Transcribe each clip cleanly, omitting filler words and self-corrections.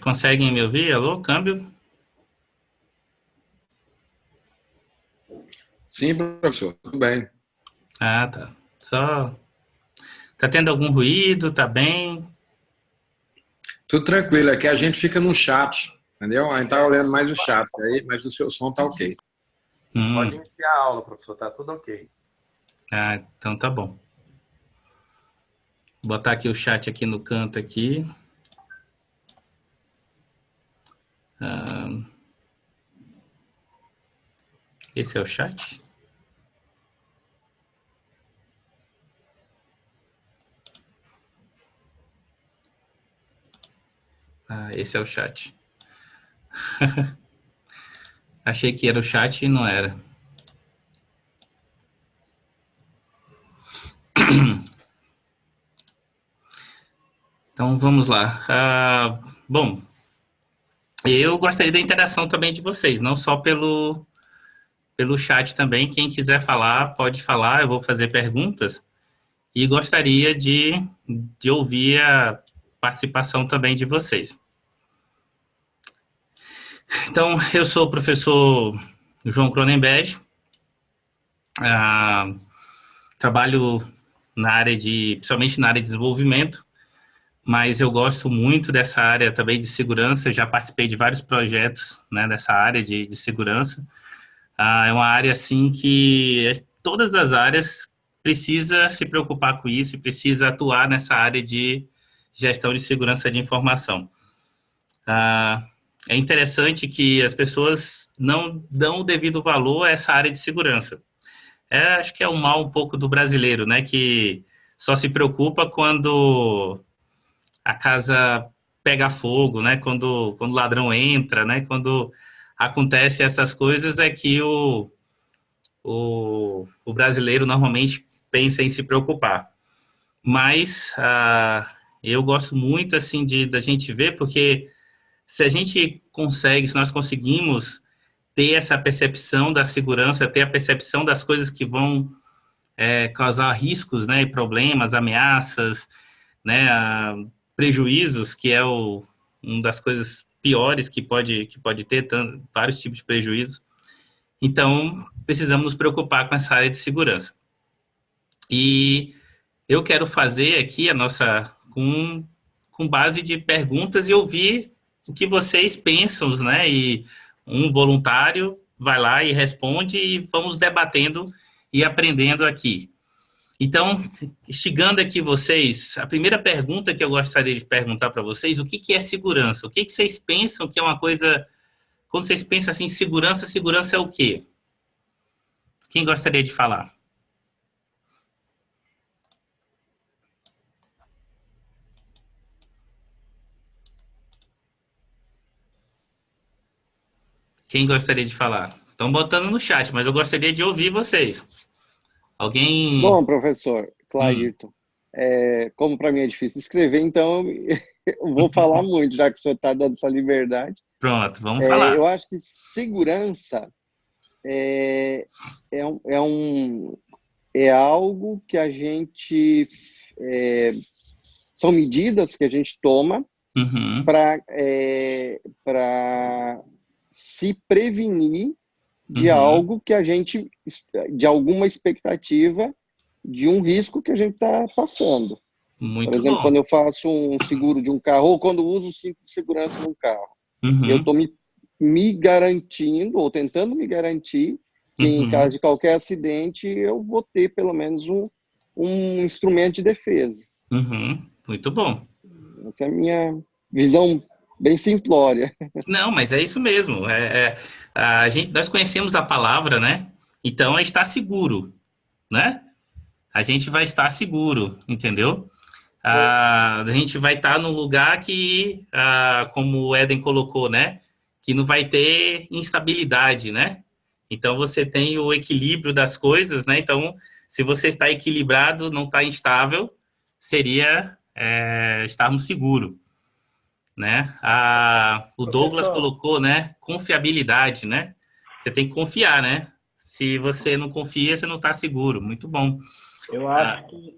Conseguem me ouvir? Alô, câmbio? Sim, professor, tudo bem. Ah, tá. Só. Tá tendo algum ruído? Tá bem? Tudo tranquilo, é que a gente fica no chat, entendeu? A gente tá olhando mais o chat aí, mas o seu som tá ok. Pode Hum. iniciar a aula, professor, tá tudo ok. Ah, então tá bom. Vou botar aqui o chat aqui no canto aqui. Ah, esse é o chat? Ah, esse é o chat. Achei que era o chat e não era. Então vamos lá. Bom, eu gostaria da interação também de vocês, não só pelo chat também. Quem quiser falar, pode falar. Eu vou fazer perguntas e gostaria de ouvir a participação também de vocês. Então, eu sou o professor João Cronenberg, ah, trabalho na área principalmente na área de desenvolvimento, mas eu gosto muito dessa área também de segurança. Já participei de vários projetos, né, dessa área de segurança. É uma área assim que todas as áreas precisa se preocupar com isso e precisa atuar nessa área de gestão de segurança de informação. Ah, é interessante que as pessoas não dão o devido valor a essa área de segurança. Acho que é um mal um pouco do brasileiro, né, que só se preocupa quando a casa pega fogo, né? Quando o ladrão entra, né? Quando acontece essas coisas é que o brasileiro normalmente pensa em se preocupar. Mas eu gosto muito assim da gente ver, porque se a gente consegue, se nós conseguimos ter essa percepção da segurança, ter a percepção das coisas que vão causar riscos, né, problemas, ameaças, né, prejuízos, que é uma das coisas piores que pode ter, vários tipos de prejuízos. Então, precisamos nos preocupar com essa área de segurança. E eu quero fazer aqui a nossa, com base de perguntas e ouvir o que vocês pensam, né? E um voluntário vai lá e responde e vamos debatendo e aprendendo aqui. Então, instigando aqui vocês, a primeira pergunta que eu gostaria de perguntar para vocês, o que é segurança? O que vocês pensam que é uma coisa, quando vocês pensam assim, segurança, segurança é o quê? Quem gostaria de falar? Quem gostaria de falar? Estão botando no chat, mas eu gostaria de ouvir vocês. Alguém? Bom, professor Hum, Clairton, como para mim é difícil escrever, então eu vou falar muito, já que o senhor está dando essa liberdade. pronto, vamos falar. Eu acho que segurança é, é, um, é, um, é algo que a gente. São medidas que a gente toma Uhum, para se prevenir de uhum, algo que a gente. De alguma expectativa de um risco que a gente está passando. Por muito exemplo, bom. quando eu faço um seguro de um carro, ou quando uso o cinto de segurança num carro, eu Uhum, estou me garantindo, ou tentando me garantir, que em caso uhum, de qualquer acidente, eu vou ter pelo menos um instrumento de defesa. uhum, muito bom. Essa é a minha visão bem simplória. Não, mas é isso mesmo. Nós conhecemos a palavra, né? Então é estar seguro, né? A gente vai estar seguro, entendeu? A gente vai estar num lugar que, como o Éden colocou, né? Que não vai ter instabilidade, né? Então você tem o equilíbrio das coisas, né? Então, se você está equilibrado, não está instável, seria estarmos seguros, né? O Douglas Professor, colocou, né? Confiabilidade, né? Você tem que confiar, né? Se você não confia, você não está seguro. Muito bom. Eu Ah, acho que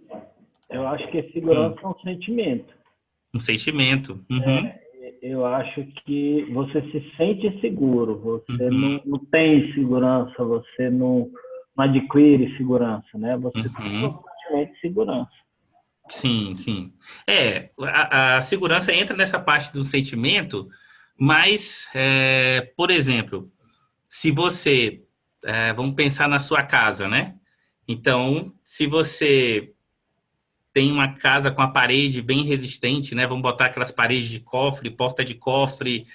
eu acho que segurança hum, é um sentimento. um sentimento. Uhum, eu acho que você se sente seguro, você Uhum. não tem segurança, você não adquire segurança, né? Você tem Uhum. constantemente segurança. Sim, sim. A segurança entra nessa parte do sentimento, mas, por exemplo, se você, vamos pensar na sua casa, né? Então, se você tem uma casa com a parede bem resistente, né? Vamos botar aquelas paredes de cofre, porta de cofre,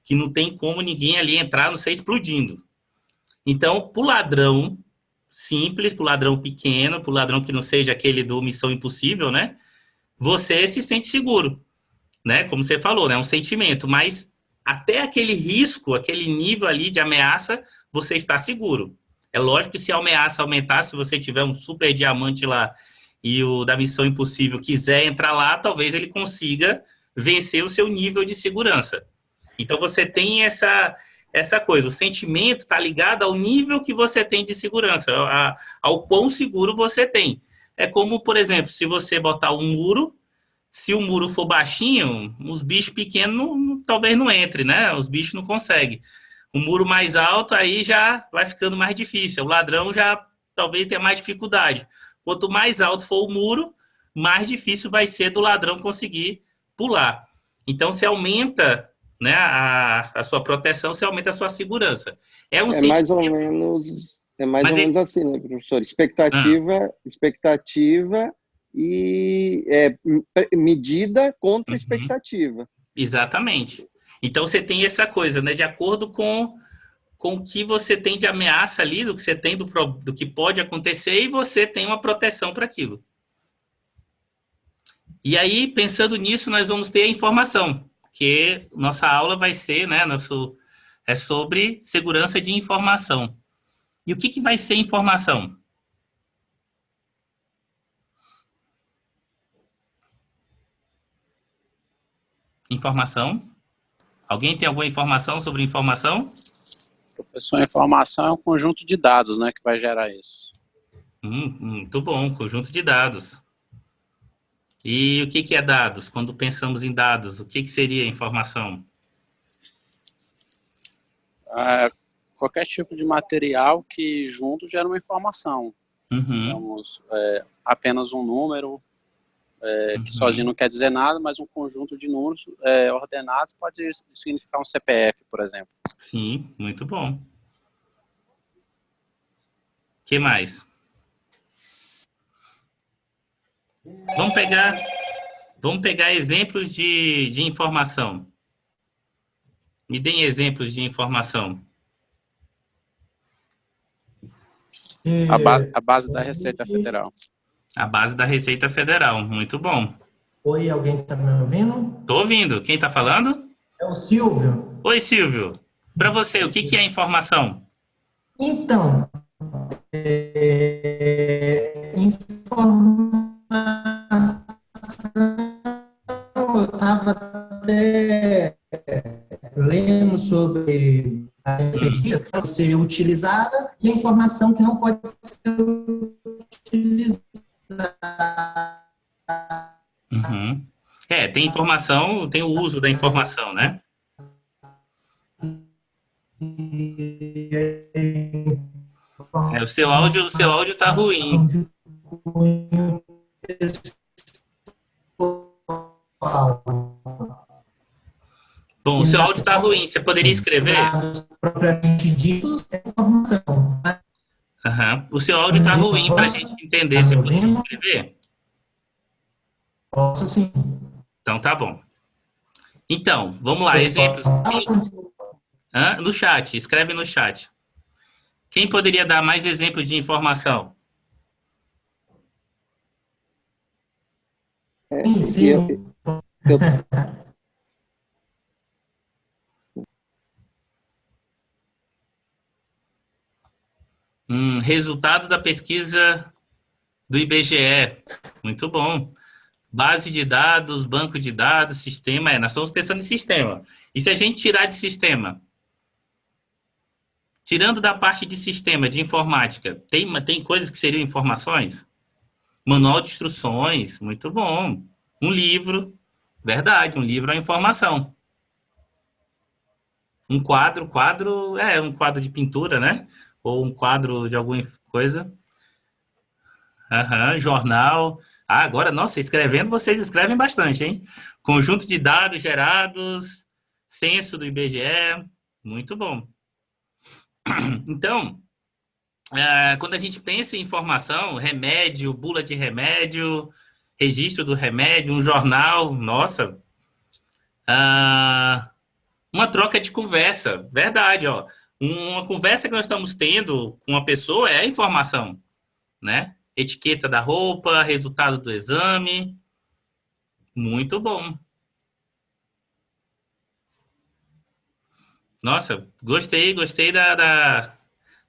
que não tem como ninguém ali entrar, a não ser explodindo. Então, para o ladrão simples, para o ladrão pequeno, para o ladrão que não seja aquele do Missão Impossível, né? Você se sente seguro, né? Como você falou, né? Um sentimento, mas até aquele risco, aquele nível ali de ameaça, você está seguro. É lógico que se a ameaça aumentar, se você tiver um super diamante lá e o da Missão Impossível quiser entrar lá, talvez ele consiga vencer o seu nível de segurança. Então você tem essa coisa, o sentimento está ligado ao nível que você tem de segurança, ao quão seguro você tem. É como, por exemplo, se você botar um muro, se o muro for baixinho, os bichos pequenos talvez não entrem, né? Os bichos não conseguem. O muro mais alto aí já vai ficando mais difícil. O ladrão já talvez tenha mais dificuldade. Quanto mais alto for o muro, mais difícil vai ser do ladrão conseguir pular. Então, você aumenta, né, a sua proteção, você aumenta a sua segurança. É um É mais ou sentimento, menos, é mais mas ou menos assim, né, professor? ah, Expectativa e medida contra uhum, expectativa. exatamente. Então, você tem essa coisa, né, de acordo com o que você tem de ameaça ali, do que você tem do que pode acontecer, e você tem uma proteção para aquilo. E aí, pensando nisso, nós vamos ter a informação, que nossa aula vai ser, né, é sobre segurança de informação. E o que vai ser informação? Informação? Alguém tem alguma informação sobre informação? Professor, a informação é um conjunto de dados, né, que vai gerar isso. Muito bom, conjunto de dados. E o que é dados? Quando pensamos em dados, o que seria informação? Qualquer tipo de material que junto gera uma informação. Uhum, Digamos, apenas um número, que sozinho uhum. não quer dizer nada, mas um conjunto de números ordenados pode significar um CPF, por exemplo. Sim, muito bom. O que mais? Vamos pegar, vamos pegar exemplos de informação. Me deem exemplos de informação. A base da Receita Federal. A base da Receita Federal. Muito bom. Oi, alguém está me ouvindo? Tô ouvindo. Quem está falando? É o Silvio. Oi, Silvio. Para você, o que é informação? Então, informação, eu estava até lendo sobre a pesquisa que pode ser utilizada e a informação que não pode ser utilizada. Uhum. Tem informação, tem o uso da informação, né? O seu áudio tá ruim. Bom, o seu áudio tá ruim. Você poderia escrever? Propriamente dito, é informação. Uhum. O seu áudio tá ruim para a gente entender. Você poderia escrever? Posso sim. Então tá bom. Então, vamos lá. Exemplos. No chat, escreve no chat. Quem poderia dar mais exemplos de informação? Sim. Resultados da pesquisa do IBGE. Muito bom. Base de dados, banco de dados, sistema. Nós estamos pensando em sistema. E se a gente tirar de sistema? Tirando da parte de sistema, de informática, tem coisas que seriam informações? Manual de instruções, muito bom. Um livro, verdade, um livro é informação. Um quadro é um quadro de pintura, né? Ou um quadro de alguma coisa. Jornal. Ah, agora, nossa, escrevendo, vocês escrevem bastante, hein? Conjunto de dados gerados, censo do IBGE, muito bom. Então, quando a gente pensa em informação, remédio, bula de remédio, registro do remédio, um jornal, nossa, uma troca de conversa, verdade, ó. Uma conversa que nós estamos tendo com uma pessoa é informação, né? Etiqueta da roupa, resultado do exame, muito bom. Nossa, gostei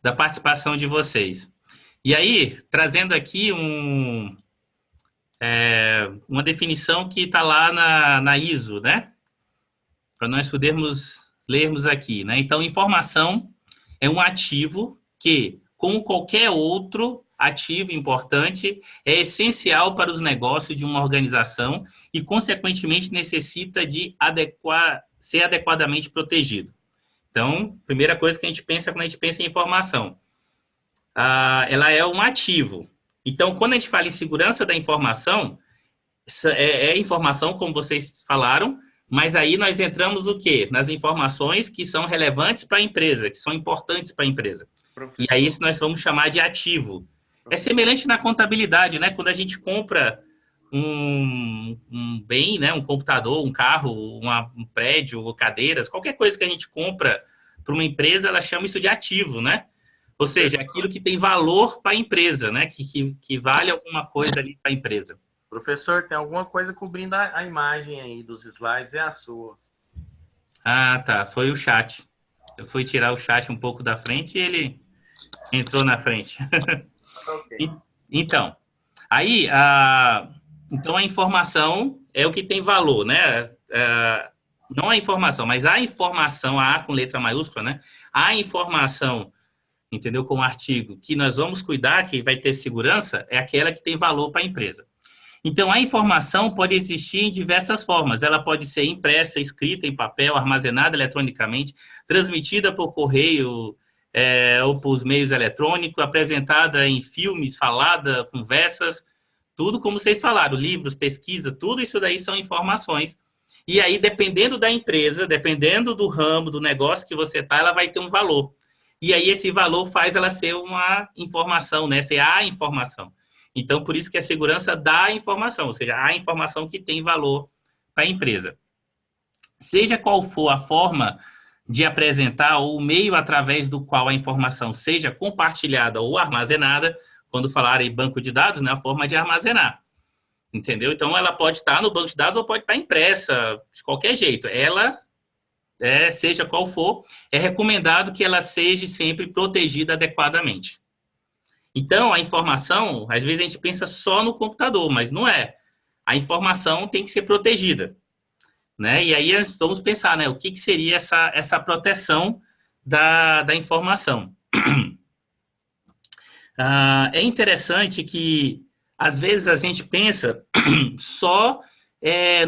da participação de vocês. E aí, trazendo aqui uma definição que está lá na ISO, né? Para nós podermos lermos aqui, né? Então, informação é um ativo que, como qualquer outro ativo importante, é essencial para os negócios de uma organização e, consequentemente, necessita de ser adequadamente protegido. Então, primeira coisa que a gente pensa quando a gente pensa em informação, ela é um ativo. Então, quando a gente fala em segurança da informação, é informação, como vocês falaram, mas aí nós entramos o quê? Nas informações que são relevantes para a empresa, que são importantes para a empresa. Professor. E aí isso nós vamos chamar de ativo. É semelhante na contabilidade, né? Quando a gente compra um bem, né? Um computador, um carro, um prédio, cadeiras, qualquer coisa que a gente compra para uma empresa, ela chama isso de ativo, né? Ou seja, aquilo que tem valor para a empresa, né? Que vale alguma coisa ali para a empresa. Professor, tem alguma coisa cobrindo a imagem aí dos slides, é a sua. Ah, tá. Foi o chat. Eu fui tirar o chat um pouco da frente e ele entrou na frente. Okay. Então, aí, então a informação é o que tem valor, né? Não a informação, mas a informação, a com letra maiúscula, né? A informação, entendeu? Com o artigo que nós vamos cuidar, que vai ter segurança, é aquela que tem valor para a empresa. Então, a informação pode existir em diversas formas. Ela pode ser impressa, escrita em papel, armazenada eletronicamente, transmitida por correio ou por meios eletrônicos, apresentada em filmes, falada, conversas, tudo como vocês falaram, livros, pesquisa, tudo isso daí são informações. E aí, dependendo da empresa, dependendo do ramo, do negócio que você está, ela vai ter um valor. E aí, esse valor faz ela ser uma informação, né? Ser a informação. Então, por isso que a segurança da informação, ou seja, a informação que tem valor para a empresa. Seja qual for a forma de apresentar ou o meio através do qual a informação seja compartilhada ou armazenada, quando falar em banco de dados, né, a forma de armazenar. Entendeu? Então, ela pode estar no banco de dados ou pode estar impressa, de qualquer jeito. Ela, seja qual for, é recomendado que ela seja sempre protegida adequadamente. Então, a informação, às vezes a gente pensa só no computador, mas não é. A informação tem que ser protegida, né? E aí vamos pensar, né? O que seria essa proteção da informação? É interessante que, às vezes, a gente pensa só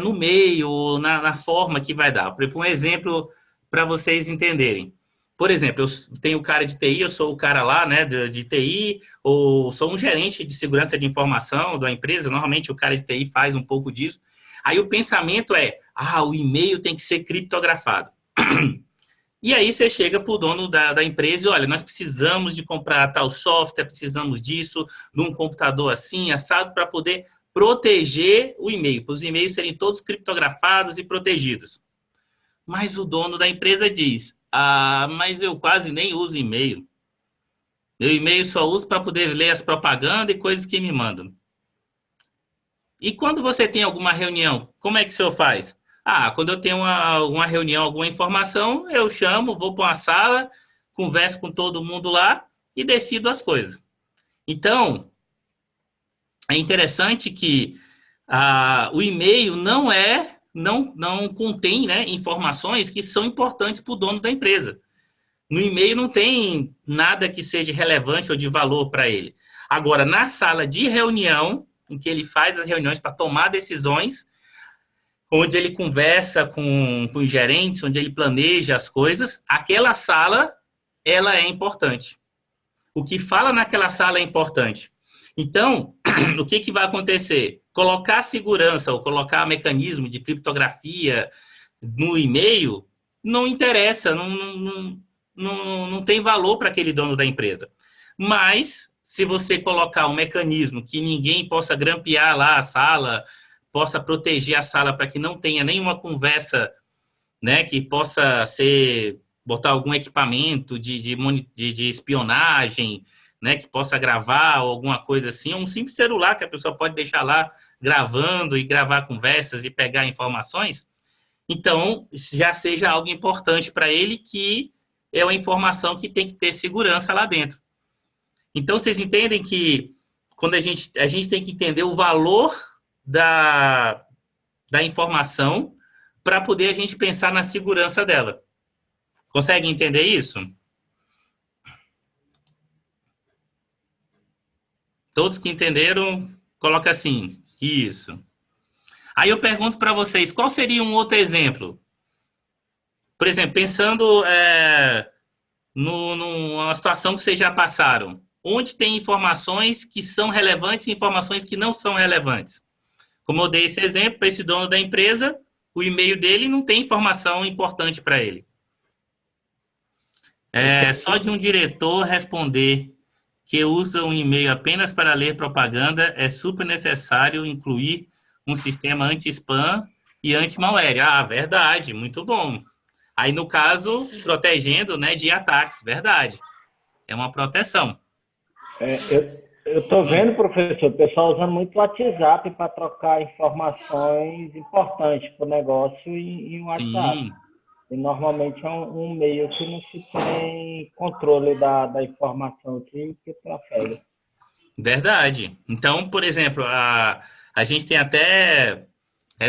no meio, na forma que vai dar. Por exemplo, um exemplo para vocês entenderem. Por exemplo, eu tenho um cara de TI, eu sou o cara lá, né, de TI, ou sou um gerente de segurança de informação da empresa, normalmente o cara de TI faz um pouco disso. Aí o pensamento é, o e-mail tem que ser criptografado. E aí você chega para o dono da empresa e, olha, nós precisamos de comprar tal software, precisamos disso, num computador assim, assado, para poder proteger o e-mail, para os e-mails serem todos criptografados e protegidos. Mas o dono da empresa diz, mas eu quase nem uso e-mail. Meu e-mail só uso para poder ler as propagandas e coisas que me mandam. E quando você tem alguma reunião, como é que o senhor faz? Quando eu tenho uma reunião, alguma informação, eu chamo, vou para uma sala, converso com todo mundo lá e decido as coisas. Então, é interessante que o e-mail não contém, né, informações que são importantes para o dono da empresa. No e-mail não tem nada que seja relevante ou de valor para ele. Agora, na sala de reunião, em que ele faz as reuniões para tomar decisões, onde ele conversa com os gerentes, onde ele planeja as coisas, aquela sala, ela é importante. O que fala naquela sala é importante. Então, o que vai acontecer? Colocar segurança ou colocar mecanismo de criptografia no e-mail não interessa, não tem valor para aquele dono da empresa. Mas, se você colocar um mecanismo que ninguém possa grampear lá a sala, possa proteger a sala para que não tenha nenhuma conversa, né, que possa botar algum equipamento de espionagem, né, que possa gravar ou alguma coisa assim, um simples celular que a pessoa pode deixar lá gravando e gravar conversas e pegar informações, então já seja algo importante para ele, que é uma informação que tem que ter segurança lá dentro. Então, vocês entendem que quando a gente tem que entender o valor da informação para poder a gente pensar na segurança dela. Consegue entender isso? Todos que entenderam, coloca assim, isso. Aí eu pergunto para vocês, qual seria um outro exemplo? Por exemplo, pensando numa situação que vocês já passaram, onde tem informações que são relevantes e informações que não são relevantes. Como eu dei esse exemplo, para esse dono da empresa, o e-mail dele não tem informação importante para ele. Só de um diretor responder que usa um e-mail apenas para ler propaganda, é super necessário incluir um sistema anti-spam e anti-malware. Ah, verdade, muito bom. Aí, no caso, protegendo, né, de ataques, verdade. É uma proteção. Eu estou vendo, professor, o pessoal usando muito o WhatsApp para trocar informações importantes para o negócio em WhatsApp. Sim. E normalmente é um meio que não se tem controle da informação que trafega. Verdade. Então, por exemplo, a gente tem até...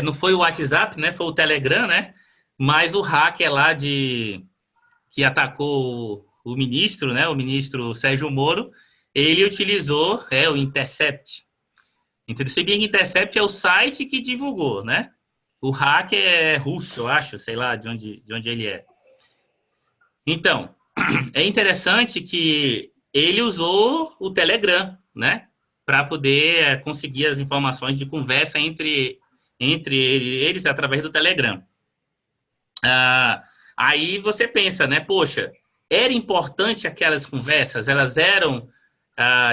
não foi o WhatsApp, né? Foi o Telegram, né? Mas o hacker lá que atacou o ministro, né? O ministro Sérgio Moro, ele utilizou o Intercept. Então, você sabia que Intercept é o site que divulgou, né? O hacker é russo, eu acho, sei lá de onde ele é. Então, é interessante que ele usou o Telegram, né? Para poder conseguir as informações de conversa entre eles através do Telegram. Aí você pensa, né? Poxa, era importante aquelas conversas? Elas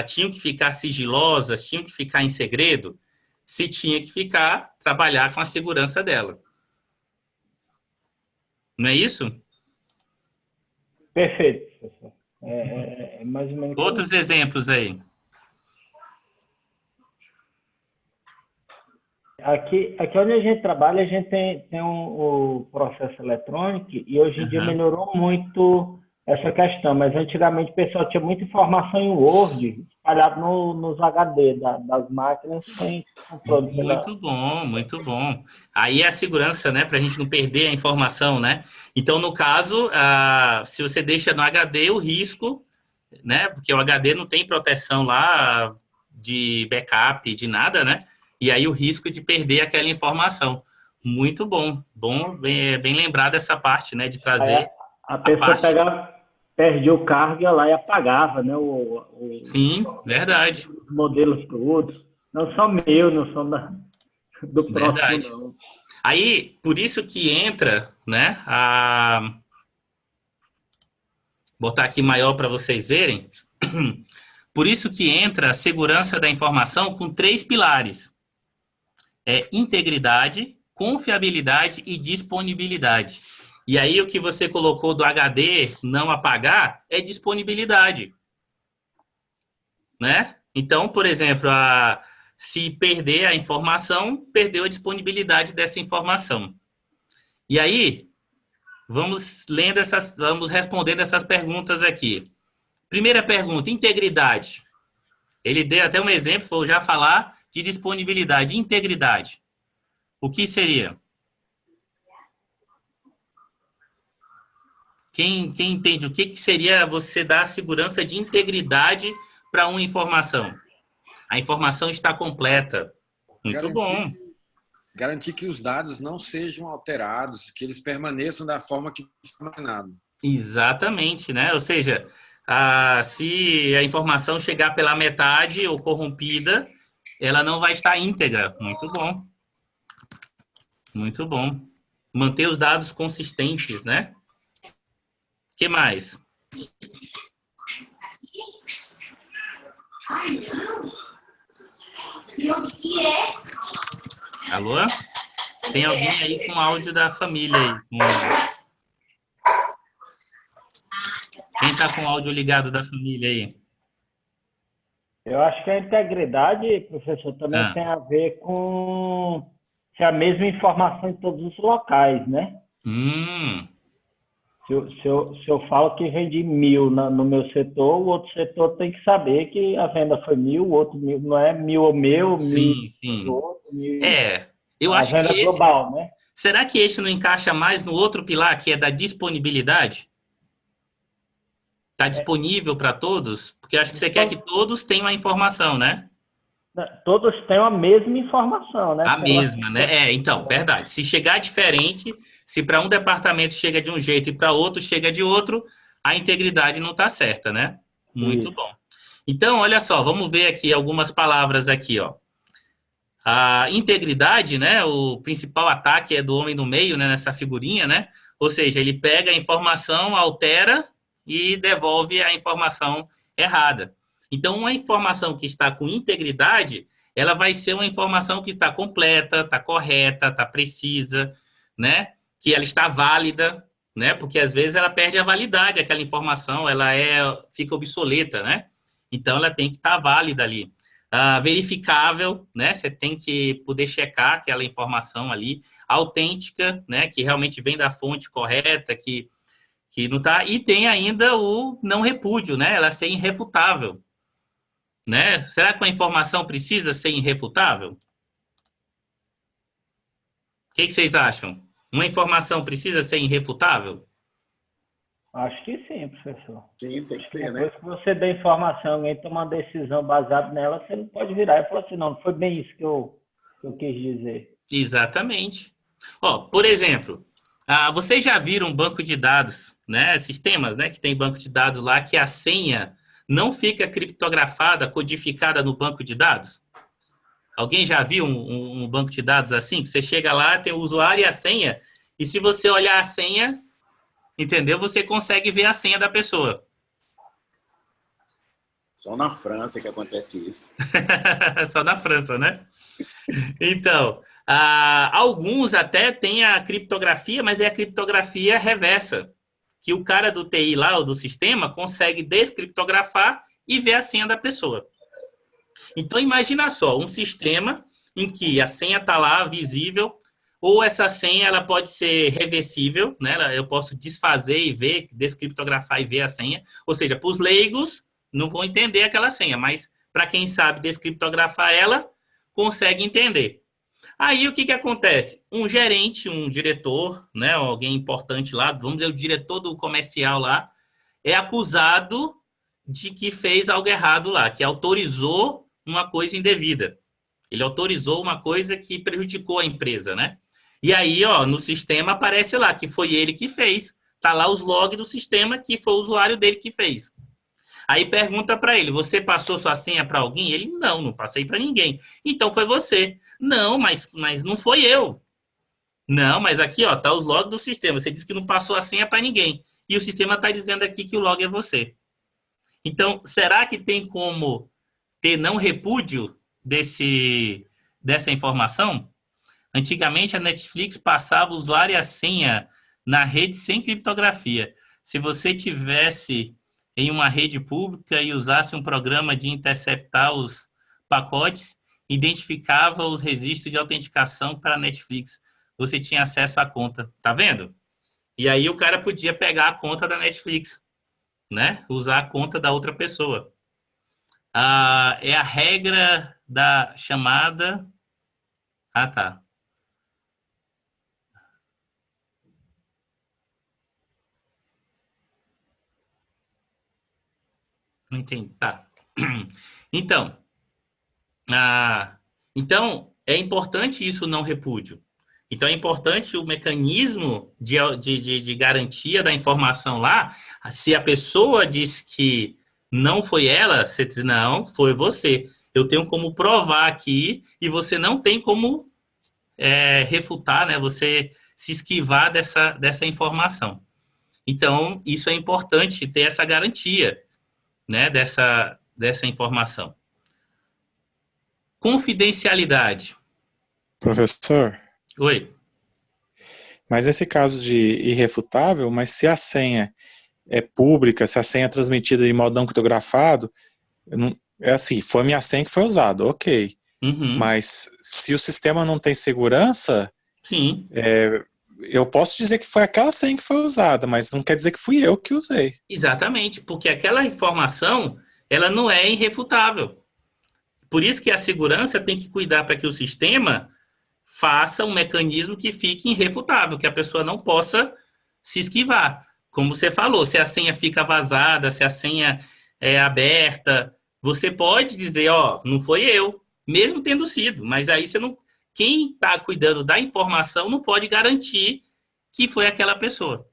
tinham que ficar sigilosas, tinham que ficar em segredo? Se tinha que trabalhar com a segurança dela. Não é isso? Perfeito, professor. Mais ou menos. Outros exemplos aí. Aqui onde a gente trabalha, a gente tem o processo eletrônico e hoje em dia melhorou muito essa questão, mas antigamente o pessoal tinha muita informação em Word espalhado nos HD das máquinas sem controle. Muito bom, muito bom. Aí é a segurança, né, para a gente não perder a informação, né? Então, no caso, se você deixa no HD, o risco, né, porque o HD não tem proteção lá de backup, de nada, né? E aí o risco de perder aquela informação. Muito bom. Bom, bem lembrado essa parte, né, de trazer... A pessoa perdia o cargo, ia lá e apagava, né? Sim, verdade. Os modelos todos. Não só meu, não só do próximo, verdade. Não. Aí, por isso que entra, né? Botar aqui maior para vocês verem. Por isso que entra a segurança da informação com 3 pilares. Integridade, confiabilidade e disponibilidade. E aí o que você colocou do HD não apagar é disponibilidade, né? Então, por exemplo, se perder a informação, perdeu a disponibilidade dessa informação. E aí, vamos respondendo essas perguntas aqui. Primeira pergunta, integridade. Ele deu até um exemplo, vou já falar de disponibilidade. Integridade. O que seria? Quem entende o que seria você dar segurança de integridade para uma informação? A informação está completa. Muito bom. Garantir que os dados não sejam alterados, que eles permaneçam da forma que foi armazenado. Exatamente, né? Ou seja, se a informação chegar pela metade ou corrompida, ela não vai estar íntegra. Muito bom. Muito bom. Manter os dados consistentes, né? O que mais? Alô? Tem alguém aí com áudio da família aí? Quem está com o áudio ligado da família aí? Eu acho que a integridade, professor, também tem a ver com se a mesma informação em todos os locais, né? Se eu falo que vendi 1.000 no meu setor, o outro setor tem que saber que a venda foi 1.000, o outro 1.000, não é 1.000 o meu, 1.000 do outro, 1.000... Eu acho venda que esse... global, né? Será que esse não encaixa mais no outro pilar, que é da disponibilidade? Está disponível para todos? Porque acho que você quer que todos tenham a informação, né? Todos têm a mesma informação, né? A mesma, né? Então, verdade. Se chegar diferente, se para um departamento chega de um jeito e para outro chega de outro, a integridade não está certa, né? Muito bom. Então, olha só, vamos ver aqui algumas palavras aqui, ó. A integridade, né? O principal ataque é do homem no meio, né? Nessa figurinha, né? Ou seja, ele pega a informação, altera e devolve a informação errada. Então, uma informação que está com integridade, ela vai ser uma informação que está completa, está correta, está precisa, né? Que ela está válida, né? Porque às vezes ela perde a validade, aquela informação, fica obsoleta, né? Então, ela tem que estar válida ali. Verificável, né? Você tem que poder checar aquela informação ali. Autêntica, né? Que realmente vem da fonte correta, que não tá. E tem ainda o não repúdio, né? Ela ser irrefutável, né? Será que uma informação precisa ser irrefutável? O que vocês acham? Uma informação precisa ser irrefutável? Acho que sim, professor. Sim, tem que ser, né? Depois que você dá informação, alguém toma uma decisão baseada nela, você não pode virar e falar assim, não foi bem isso que eu quis dizer. Exatamente. Por exemplo, vocês já viram um banco de dados, né? Sistemas, né? Que tem banco de dados lá que a senha não fica criptografada, codificada no banco de dados? Alguém já viu um banco de dados assim? Que você chega lá, tem o usuário e a senha, e se você olhar a senha, entendeu? Você consegue ver a senha da pessoa. Só na França que acontece isso. Só na França, né? Então, alguns até têm a criptografia, mas é a criptografia reversa, que o cara do TI lá, ou do sistema, consegue descriptografar e ver a senha da pessoa. Então, imagina só, um sistema em que a senha está lá, visível, ou essa senha ela pode ser reversível, né? Eu posso desfazer e ver, descriptografar e ver a senha. Ou seja, para os leigos, não vão entender aquela senha, mas para quem sabe descriptografar ela, consegue entender. Aí, o que acontece? Um gerente, um diretor, né? Alguém importante lá, vamos dizer, o diretor do comercial lá, é acusado de que fez algo errado lá, que autorizou uma coisa indevida. Ele autorizou uma coisa que prejudicou a empresa, né? E aí, no sistema aparece lá que foi ele que fez. Tá lá os logs do sistema que foi o usuário dele que fez. Aí pergunta para ele, você passou sua senha para alguém? Ele, não passei para ninguém. Então foi você. Não, mas não foi eu. Não, mas aqui, tá os logs do sistema. Você disse que não passou a senha para ninguém. E o sistema está dizendo aqui que o log é você. Então, será que tem como ter não repúdio dessa informação? Antigamente, a Netflix passava o usuário e a senha na rede sem criptografia. Se você tivesse em uma rede pública e usasse um programa de interceptar os pacotes, identificava os registros de autenticação para a Netflix. Você tinha acesso à conta. Tá vendo? E aí o cara podia pegar a conta da Netflix, né? Usar a conta da outra pessoa. É a regra da chamada... tá. Não entendi. Tá. Então, é importante isso não repúdio. Então, é importante o mecanismo de garantia da informação lá. Se a pessoa diz que não foi ela, você diz, não, foi você. Eu tenho como provar aqui e você não tem como refutar, né? Você se esquivar dessa informação. Então, isso é importante ter essa garantia, né, dessa informação. Confidencialidade. Professor, Oi. mas nesse caso de irrefutável, mas se a senha é pública, se a senha é transmitida de modo não criptografado, é assim, foi minha senha que foi usada, ok. Uhum. Mas se o sistema não tem segurança, Sim. Eu posso dizer que foi aquela senha que foi usada, mas não quer dizer que fui eu que usei. Exatamente, porque aquela informação, ela não é irrefutável. Por isso que a segurança tem que cuidar para que o sistema faça um mecanismo que fique irrefutável, que a pessoa não possa se esquivar. Como você falou, se a senha fica vazada, se a senha é aberta, você pode dizer, não foi eu, mesmo tendo sido, mas aí você não... Quem está cuidando da informação não pode garantir que foi aquela pessoa.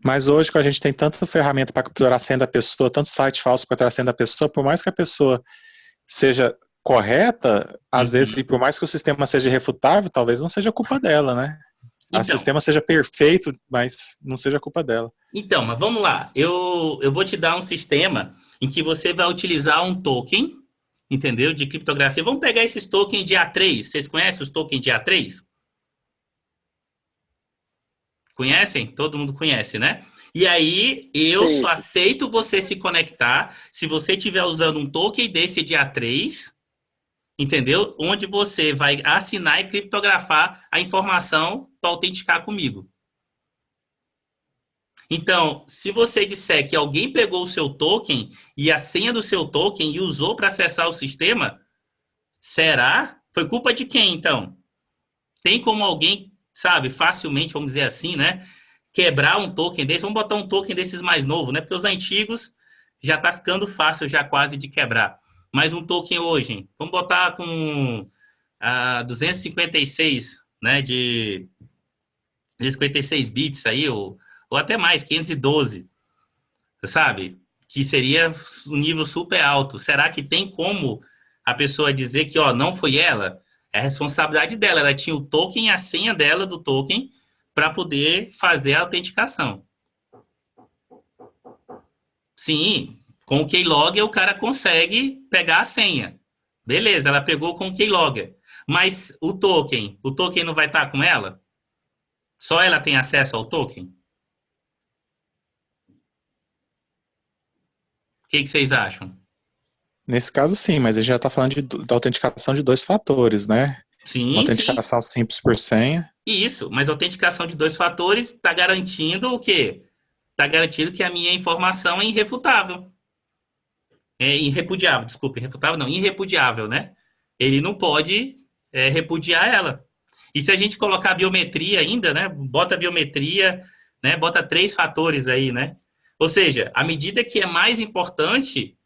Mas hoje, que a gente tem tanta ferramenta para capturar a senha da pessoa, tanto site falso para capturar a senha da pessoa, por mais que a pessoa seja correta, às vezes, e por mais que o sistema seja irrefutável, talvez não seja culpa dela, né? O sistema seja perfeito, mas não seja culpa dela. Então, mas vamos lá. Eu vou te dar um sistema em que você vai utilizar um token, entendeu? De criptografia. Vamos pegar esses tokens de A3. Vocês conhecem os tokens de A3? Conhecem? Todo mundo conhece, né? E aí, eu Sim. só aceito você se conectar se você estiver usando um token desse de A3, entendeu? Onde você vai assinar e criptografar a informação para autenticar comigo. Então, se você disser que alguém pegou o seu token e a senha do seu token e usou para acessar o sistema, será? Foi culpa de quem, então? Tem como alguém, sabe, facilmente, vamos dizer assim, né, quebrar um token desse? Vamos botar um token desses mais novo, né? Porque os antigos já está ficando fácil já quase de quebrar. Mas um token hoje, vamos botar com 256, né, de 256 bits aí, ou até mais, 512, sabe? Que seria um nível super alto. Será que tem como a pessoa dizer que, não foi ela? É a responsabilidade dela. Ela tinha o token e a senha dela do token para poder fazer a autenticação. Sim, com o Keylogger o cara consegue pegar a senha. Beleza, ela pegou com o Keylogger. Mas o token não vai estar com ela? Só ela tem acesso ao token? O que vocês acham? Nesse caso, sim, mas a gente já está falando da autenticação de 2 fatores, né? Sim, uma autenticação simples por senha. Isso, mas a autenticação de 2 fatores está garantindo o quê? Está garantindo que a minha informação é irrefutável. É irrepudiável, desculpa, irrefutável não, irrepudiável, né? Ele não pode repudiar ela. E se a gente colocar a biometria ainda, né? Bota a biometria, né? Bota 3 fatores aí, né? Ou seja, à medida que é mais importante,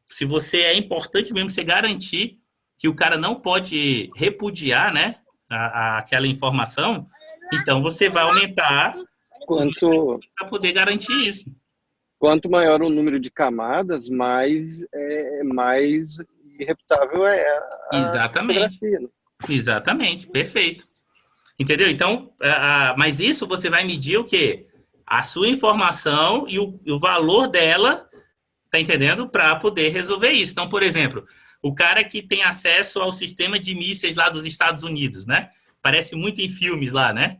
se você é importante mesmo você garantir que o cara não pode repudiar, né, aquela informação, então você vai aumentar para poder garantir isso. Quanto maior o número de camadas, mais irrefutável é a Exatamente. fotografia, né? Exatamente, perfeito. Entendeu? Então, mas isso você vai medir o quê? A sua informação e o valor dela, tá entendendo? Para poder resolver isso. Então, por exemplo, o cara que tem acesso ao sistema de mísseis lá dos Estados Unidos, né? Parece muito em filmes lá, né?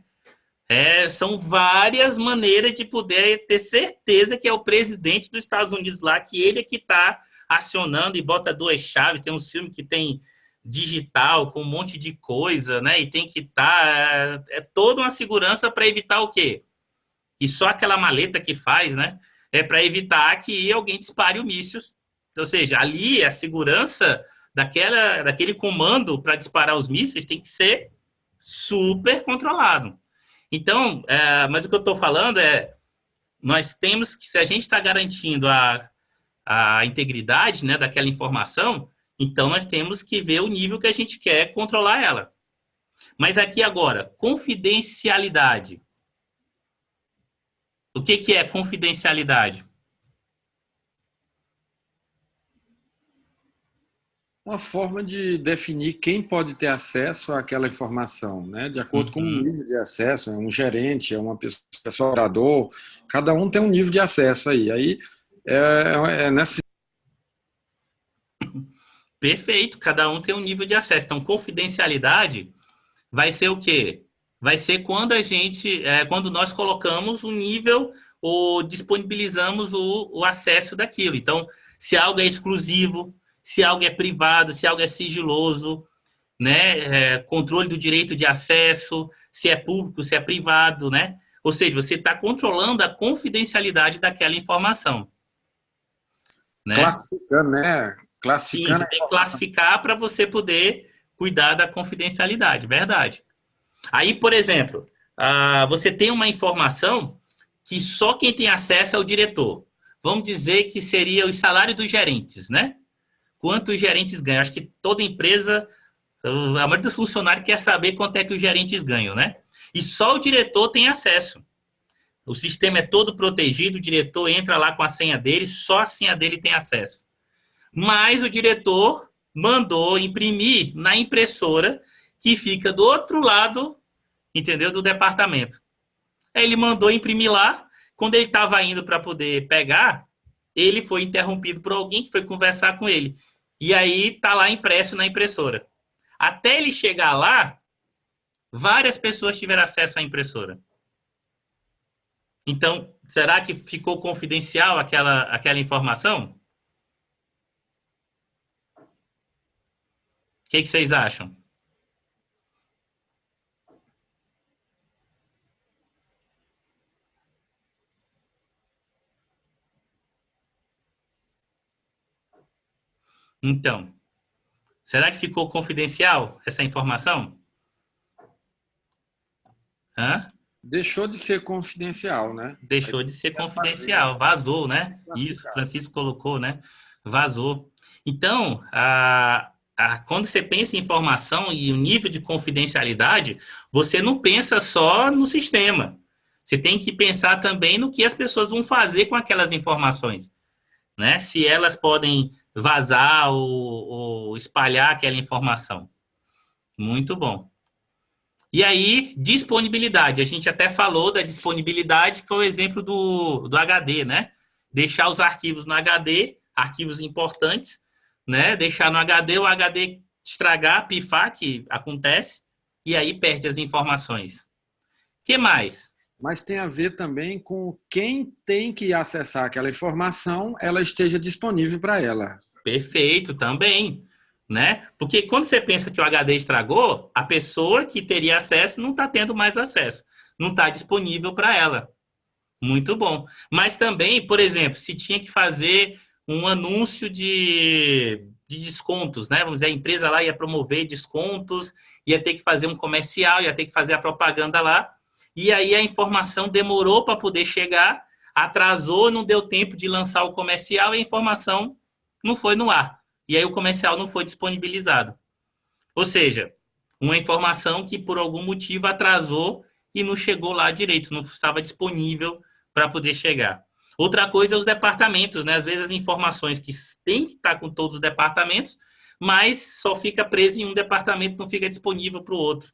São várias maneiras de poder ter certeza que é o presidente dos Estados Unidos lá, que ele é que está acionando e bota 2 chaves. Tem uns filmes que tem digital, com um monte de coisa, né? E tem que estar... É toda uma segurança para evitar o quê? E só aquela maleta que faz, né? É para evitar que alguém dispare o míssil. Ou seja, ali a segurança daquele comando para disparar os mísseis tem que ser super controlado. Então, mas o que eu estou falando nós temos que, se a gente está garantindo a integridade, né, daquela informação, Então, nós temos que ver o nível que a gente quer controlar ela. Mas aqui agora, confidencialidade. O que é confidencialidade? Uma forma de definir quem pode ter acesso àquela informação, né? De acordo com o nível de acesso, é um gerente, é uma pessoa, operador, cada um tem um nível de acesso aí. Aí é nessa. Perfeito, cada um tem um nível de acesso. Então, confidencialidade vai ser o quê? Vai ser quando quando nós colocamos o nível ou disponibilizamos o acesso daquilo. Então, se algo é exclusivo, se algo é privado, se algo é sigiloso, né? Controle do direito de acesso, se é público, se é privado, né? Ou seja, você está controlando a confidencialidade daquela informação. Né? Classificando, né? Classificando. Sim, você tem que classificar para você poder cuidar da confidencialidade, verdade. Aí, por exemplo, você tem uma informação que só quem tem acesso é o diretor. Vamos dizer que seria o salário dos gerentes, né? Quanto os gerentes ganham? Acho que toda empresa, a maioria dos funcionários quer saber quanto é que os gerentes ganham, né? E só o diretor tem acesso. O sistema é todo protegido, o diretor entra lá com a senha dele, só a senha dele tem acesso. Mas o diretor mandou imprimir na impressora que fica do outro lado, entendeu? Do departamento. Aí ele mandou imprimir lá. Quando ele estava indo para poder pegar, ele foi interrompido por alguém que foi conversar com ele. E aí está lá impresso na impressora. Até ele chegar lá, várias pessoas tiveram acesso à impressora. Então, será que ficou confidencial aquela informação? O que vocês acham? Então, será que ficou confidencial essa informação? Hã? Deixou de ser confidencial, né? Deixou de ser confidencial, vazou, né? Isso, Francisco colocou, né? Vazou. Então, quando você pensa em informação e o nível de confidencialidade, você não pensa só no sistema. Você tem que pensar também no que as pessoas vão fazer com aquelas informações, né? Se elas podem vazar ou espalhar aquela informação. Muito bom. E aí, disponibilidade. A gente até falou da disponibilidade, que foi o exemplo do HD, né? Deixar os arquivos no HD, arquivos importantes, né? Deixar no HD, o HD estragar, pifar, que acontece, e aí perde as informações. O que mais? Mas tem a ver também com quem tem que acessar aquela informação, ela esteja disponível para ela. Perfeito, também. Né? Porque quando você pensa que o HD estragou, a pessoa que teria acesso não está tendo mais acesso. Não está disponível para ela. Muito bom. Mas também, por exemplo, se tinha que fazer um anúncio de descontos, né? Vamos dizer, a empresa lá ia promover descontos, ia ter que fazer um comercial, ia ter que fazer a propaganda lá, e aí a informação demorou para poder chegar, atrasou, não deu tempo de lançar o comercial e a informação não foi no ar. E aí o comercial não foi disponibilizado. Ou seja, uma informação que por algum motivo atrasou e não chegou lá direito, não estava disponível para poder chegar. Outra coisa é os departamentos, né? Às vezes as informações que tem que estar com todos os departamentos, mas só fica preso em um departamento, não fica disponível para o outro.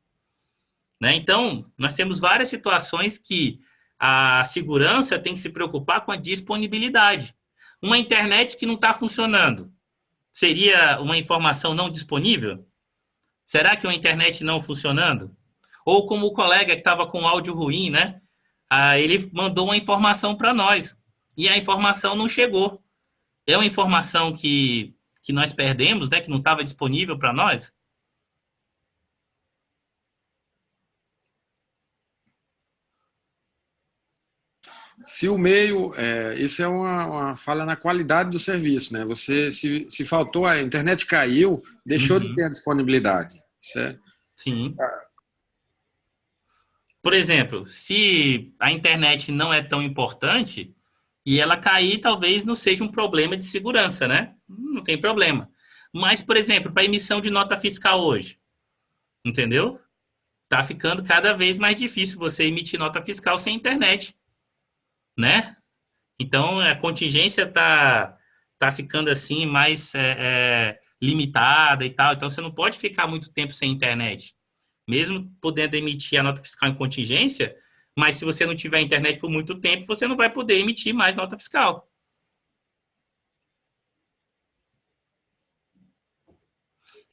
Né? Então, nós temos várias situações que a segurança tem que se preocupar com a disponibilidade. Uma internet que não está funcionando, seria uma informação não disponível? Será que uma internet não funcionando? Ou como o colega que estava com áudio ruim, né? Ele mandou uma informação para nós e a informação não chegou. É uma informação que nós perdemos, né? Que não estava disponível para nós? Se o meio, isso é uma falha na qualidade do serviço, né? Você, se faltou, a internet caiu, deixou de ter a disponibilidade. Certo? Sim. Por exemplo, se a internet não é tão importante e ela cair, talvez não seja um problema de segurança, né? Não tem problema. Mas, por exemplo, para emissão de nota fiscal hoje, entendeu? Tá ficando cada vez mais difícil você emitir nota fiscal sem internet, né? Então, a contingência tá ficando assim mais limitada e tal. Então, você não pode ficar muito tempo sem internet. Mesmo podendo emitir a nota fiscal em contingência, mas se você não tiver internet por muito tempo, você não vai poder emitir mais nota fiscal.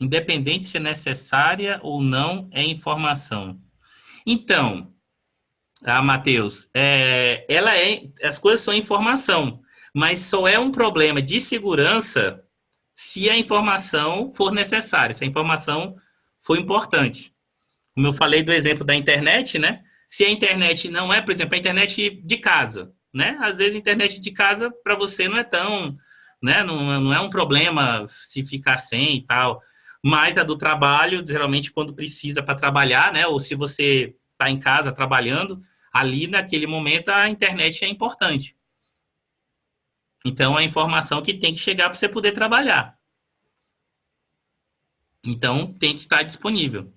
Independente se é necessária ou não, é informação. Então, Matheus, as coisas são informação, mas só é um problema de segurança se a informação for necessária, se a informação for importante. Como eu falei do exemplo da internet, né? Se a internet não é, por exemplo, a internet de casa, né? Às vezes a internet de casa para você não é tão, né? Não é um problema se ficar sem e tal. Mas a do trabalho, geralmente quando precisa para trabalhar, né? Ou se você está em casa trabalhando, ali naquele momento a internet é importante. Então, é a informação que tem que chegar para você poder trabalhar. Então, tem que estar disponível.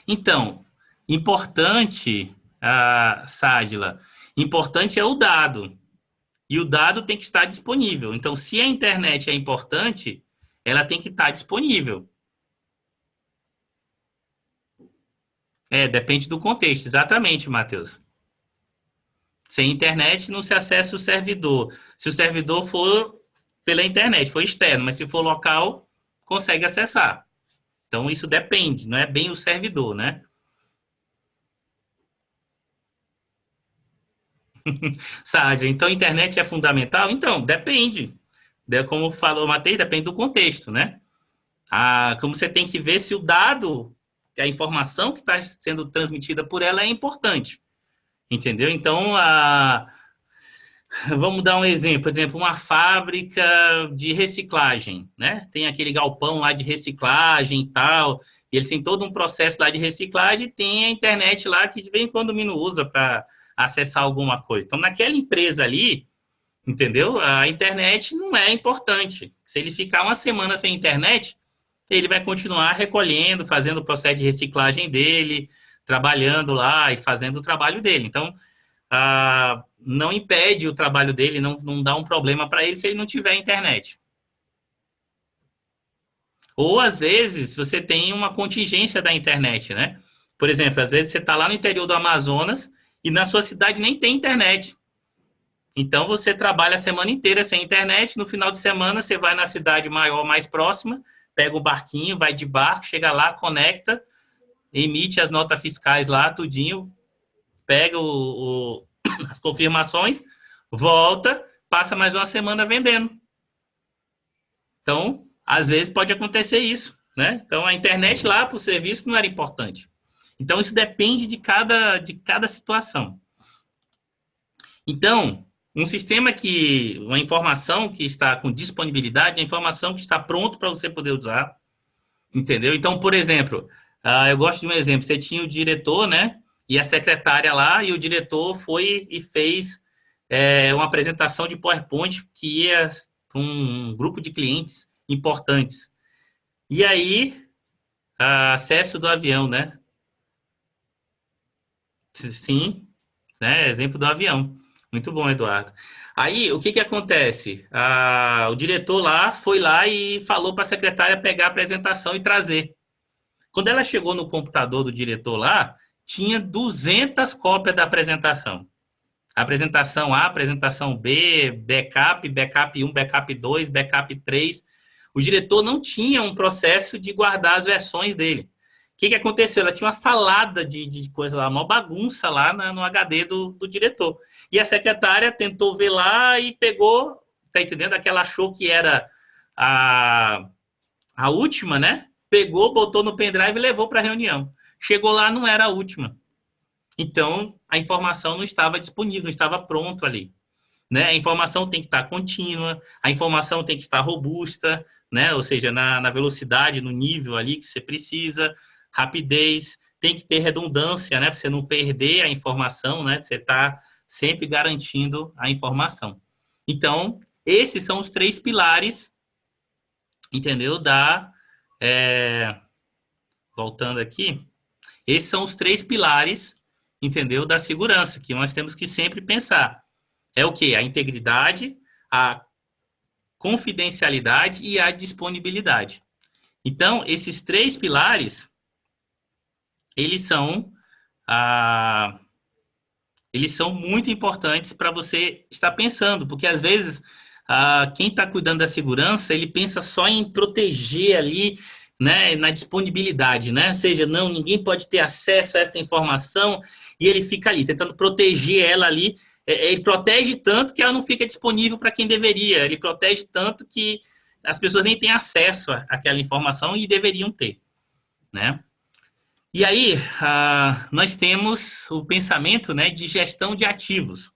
Então, importante, Sádila, importante é o dado. E o dado tem que estar disponível. Então, se a internet é importante, ela tem que estar disponível. Depende do contexto. Exatamente, Matheus. Sem internet, não se acessa o servidor. Se o servidor for pela internet, for externo, mas se for local, consegue acessar. Então, isso depende, não é bem o servidor, né? Sádia, então a internet é fundamental? Então, depende. Como falou o Matheus, depende do contexto, né? Como você tem que ver se o dado, a informação que está sendo transmitida por ela é importante. Entendeu? Então, vamos dar um exemplo. Por exemplo, uma fábrica de reciclagem, né? Tem aquele galpão lá de reciclagem e tal, e eles têm todo um processo lá de reciclagem e tem a internet lá que de vez em quando o menino usa para acessar alguma coisa. Então, naquela empresa ali, entendeu? A internet não é importante. Se ele ficar uma semana sem internet, ele vai continuar recolhendo, fazendo o processo de reciclagem dele, trabalhando lá e fazendo o trabalho dele. Então, não impede o trabalho dele, não dá um problema para ele se ele não tiver internet. Ou, às vezes, você tem uma contingência da internet, né? Por exemplo, às vezes você está lá no interior do Amazonas e na sua cidade nem tem internet. Então, você trabalha a semana inteira sem internet, no final de semana você vai na cidade maior, mais próxima, pega o barquinho, vai de barco, chega lá, conecta, emite as notas fiscais lá, tudinho, pega as confirmações, volta, passa mais uma semana vendendo. Então, às vezes pode acontecer isso, né? Então, a internet lá para o serviço não era importante. Então, isso depende de cada situação. Então, uma informação que está com disponibilidade, a informação que está pronto para você poder usar, entendeu? Então, por exemplo, eu gosto de um exemplo, você tinha o diretor, né, e a secretária lá, e o diretor foi e fez uma apresentação de PowerPoint que ia para um grupo de clientes importantes. E aí, acesso do avião, né? Sim, né, exemplo do avião. Muito bom, Eduardo. Aí, o que acontece? O diretor lá foi lá e falou para a secretária pegar a apresentação e trazer. Quando ela chegou no computador do diretor lá, tinha 200 cópias da apresentação. Apresentação A, apresentação B, backup 1, backup 2, backup 3. O diretor não tinha um processo de guardar as versões dele. O que aconteceu? Ela tinha uma salada de coisa lá, uma bagunça lá no HD do diretor. E a secretária tentou ver lá e pegou, tá entendendo? Aquela achou que era a última, né? Pegou, botou no pendrive e levou para a reunião. Chegou lá, não era a última. Então, a informação não estava disponível, não estava pronto ali. Né? A informação tem que estar contínua, a informação tem que estar robusta, né? Ou seja, na velocidade, no nível ali que você precisa, rapidez, tem que ter redundância, né? Para você não perder a informação, né? Você está sempre garantindo a informação. Então, esses são os 3 pilares, entendeu? Voltando aqui, esses são os 3 pilares, entendeu? Da segurança, que nós temos que sempre pensar. É o quê? A integridade, a confidencialidade e a disponibilidade. Então, esses 3 pilares, eles são muito importantes para você estar pensando, porque às vezes quem está cuidando da segurança, ele pensa só em proteger ali, né, na disponibilidade, né? Ou seja, não, ninguém pode ter acesso a essa informação e ele fica ali tentando proteger ela ali. Ele protege tanto que ela não fica disponível para quem deveria. Ele protege tanto que as pessoas nem têm acesso àquela informação e deveriam ter, né? E aí, nós temos o pensamento, né, de gestão de ativos,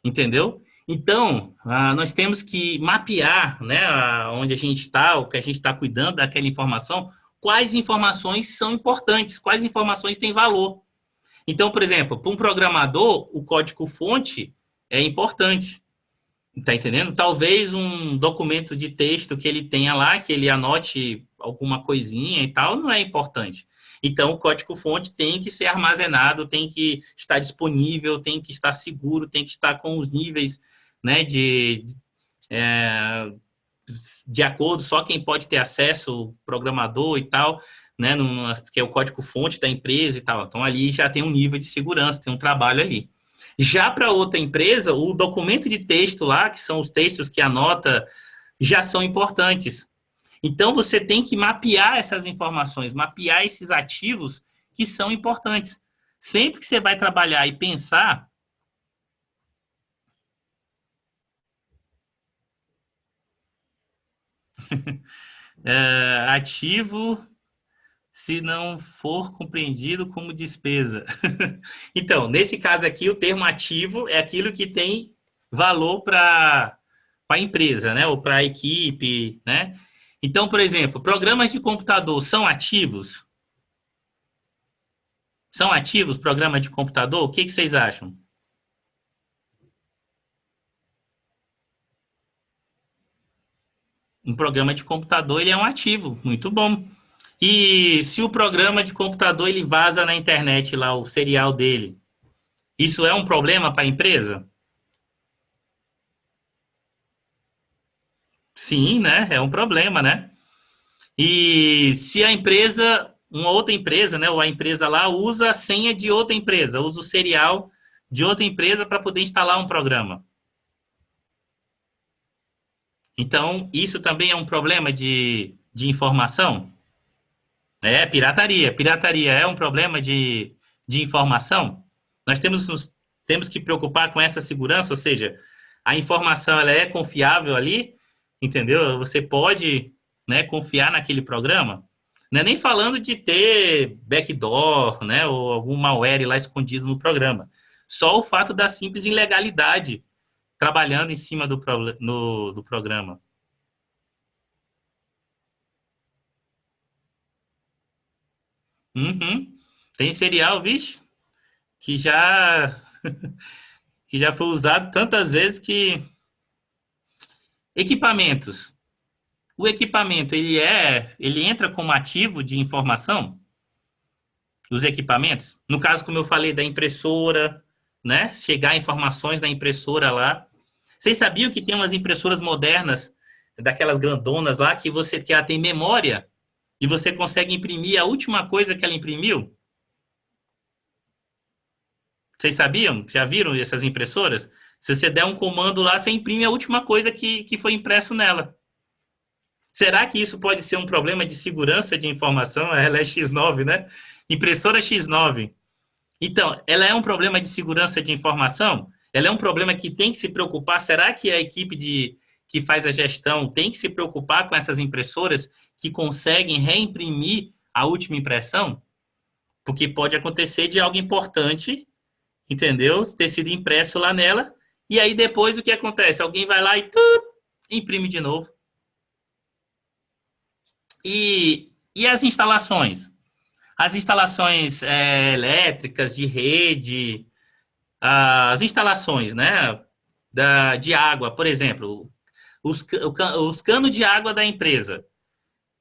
entendeu? Então, nós temos que mapear, né, onde a gente está, o que a gente está cuidando daquela informação, quais informações são importantes, quais informações têm valor. Então, por exemplo, para um programador, o código-fonte é importante. Está entendendo? Talvez um documento de texto que ele tenha lá, que ele anote alguma coisinha e tal, não é importante. Então, o código-fonte tem que ser armazenado, tem que estar disponível, tem que estar seguro, tem que estar com os níveis, né, de acordo, só quem pode ter acesso, o programador e tal, né, porque é o código-fonte da empresa e tal. Então, ali já tem um nível de segurança, tem um trabalho ali. Já para outra empresa, o documento de texto lá, que são os textos que anota, já são importantes. Então, você tem que mapear essas informações, mapear esses ativos que são importantes. Sempre que você vai trabalhar e pensar... ativo... se não for compreendido como despesa. Então, nesse caso aqui, o termo ativo é aquilo que tem valor para a empresa, né? Ou para a equipe, né? Então, por exemplo, programas de computador são ativos? São ativos programas de computador? O que vocês acham? Um programa de computador, ele é um ativo, muito bom. E se o programa de computador ele vaza na internet lá, o serial dele, isso é um problema para a empresa? Sim, né? É um problema, né? E se a empresa, uma outra empresa, né? Ou a empresa lá usa a senha de outra empresa, usa o serial de outra empresa para poder instalar um programa. Então, isso também é um problema de informação? Pirataria. Pirataria é um problema de informação? Nós temos que preocupar com essa segurança, ou seja, a informação ela é confiável ali, entendeu? Você pode, né, confiar naquele programa. Não é nem falando de ter backdoor, né, ou algum malware lá escondido no programa. Só o fato da simples ilegalidade trabalhando em cima do programa. Uhum. Tem serial, vixe, que já foi usado tantas vezes que... Equipamentos. O equipamento, ele entra como ativo de informação? Os equipamentos? No caso, como eu falei, da impressora, né? Chegar informações da impressora lá. Vocês sabiam que tem umas impressoras modernas, daquelas grandonas lá, que ela tem memória e você consegue imprimir a última coisa que ela imprimiu? Vocês sabiam? Já viram essas impressoras? Se você der um comando lá, você imprime a última coisa que foi impresso nela. Será que isso pode ser um problema de segurança de informação? Ela é X9, né? Impressora X9. Então, ela é um problema de segurança de informação? Ela é um problema que tem que se preocupar? Será que a equipe que faz a gestão tem que se preocupar com essas impressoras que conseguem reimprimir a última impressão? Porque pode acontecer de algo importante, entendeu? Ter sido impresso lá nela, e aí depois o que acontece? Alguém vai lá e imprime de novo. E as instalações? As instalações elétricas, de rede, as instalações, né, de água, por exemplo, os canos de água da empresa,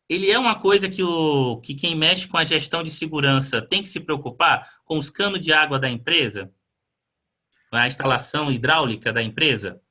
ele é uma coisa que quem mexe com a gestão de segurança tem que se preocupar com os canos de água da empresa? A instalação hidráulica da empresa?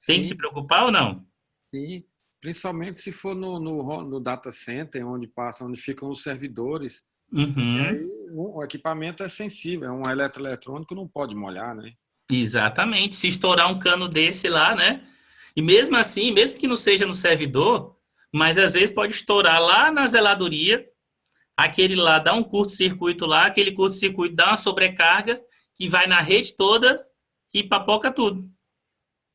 Tem que se preocupar ou não? Sim, principalmente se for no data center, onde ficam os servidores. Uhum. E aí o equipamento é sensível, é um eletroeletrônico, não pode molhar, né? Exatamente. Se estourar um cano desse lá, né? E mesmo assim, mesmo que não seja no servidor, mas às vezes pode estourar lá na zeladoria, aquele lá dá um curto-circuito lá, aquele curto-circuito dá uma sobrecarga que vai na rede toda e papoca tudo.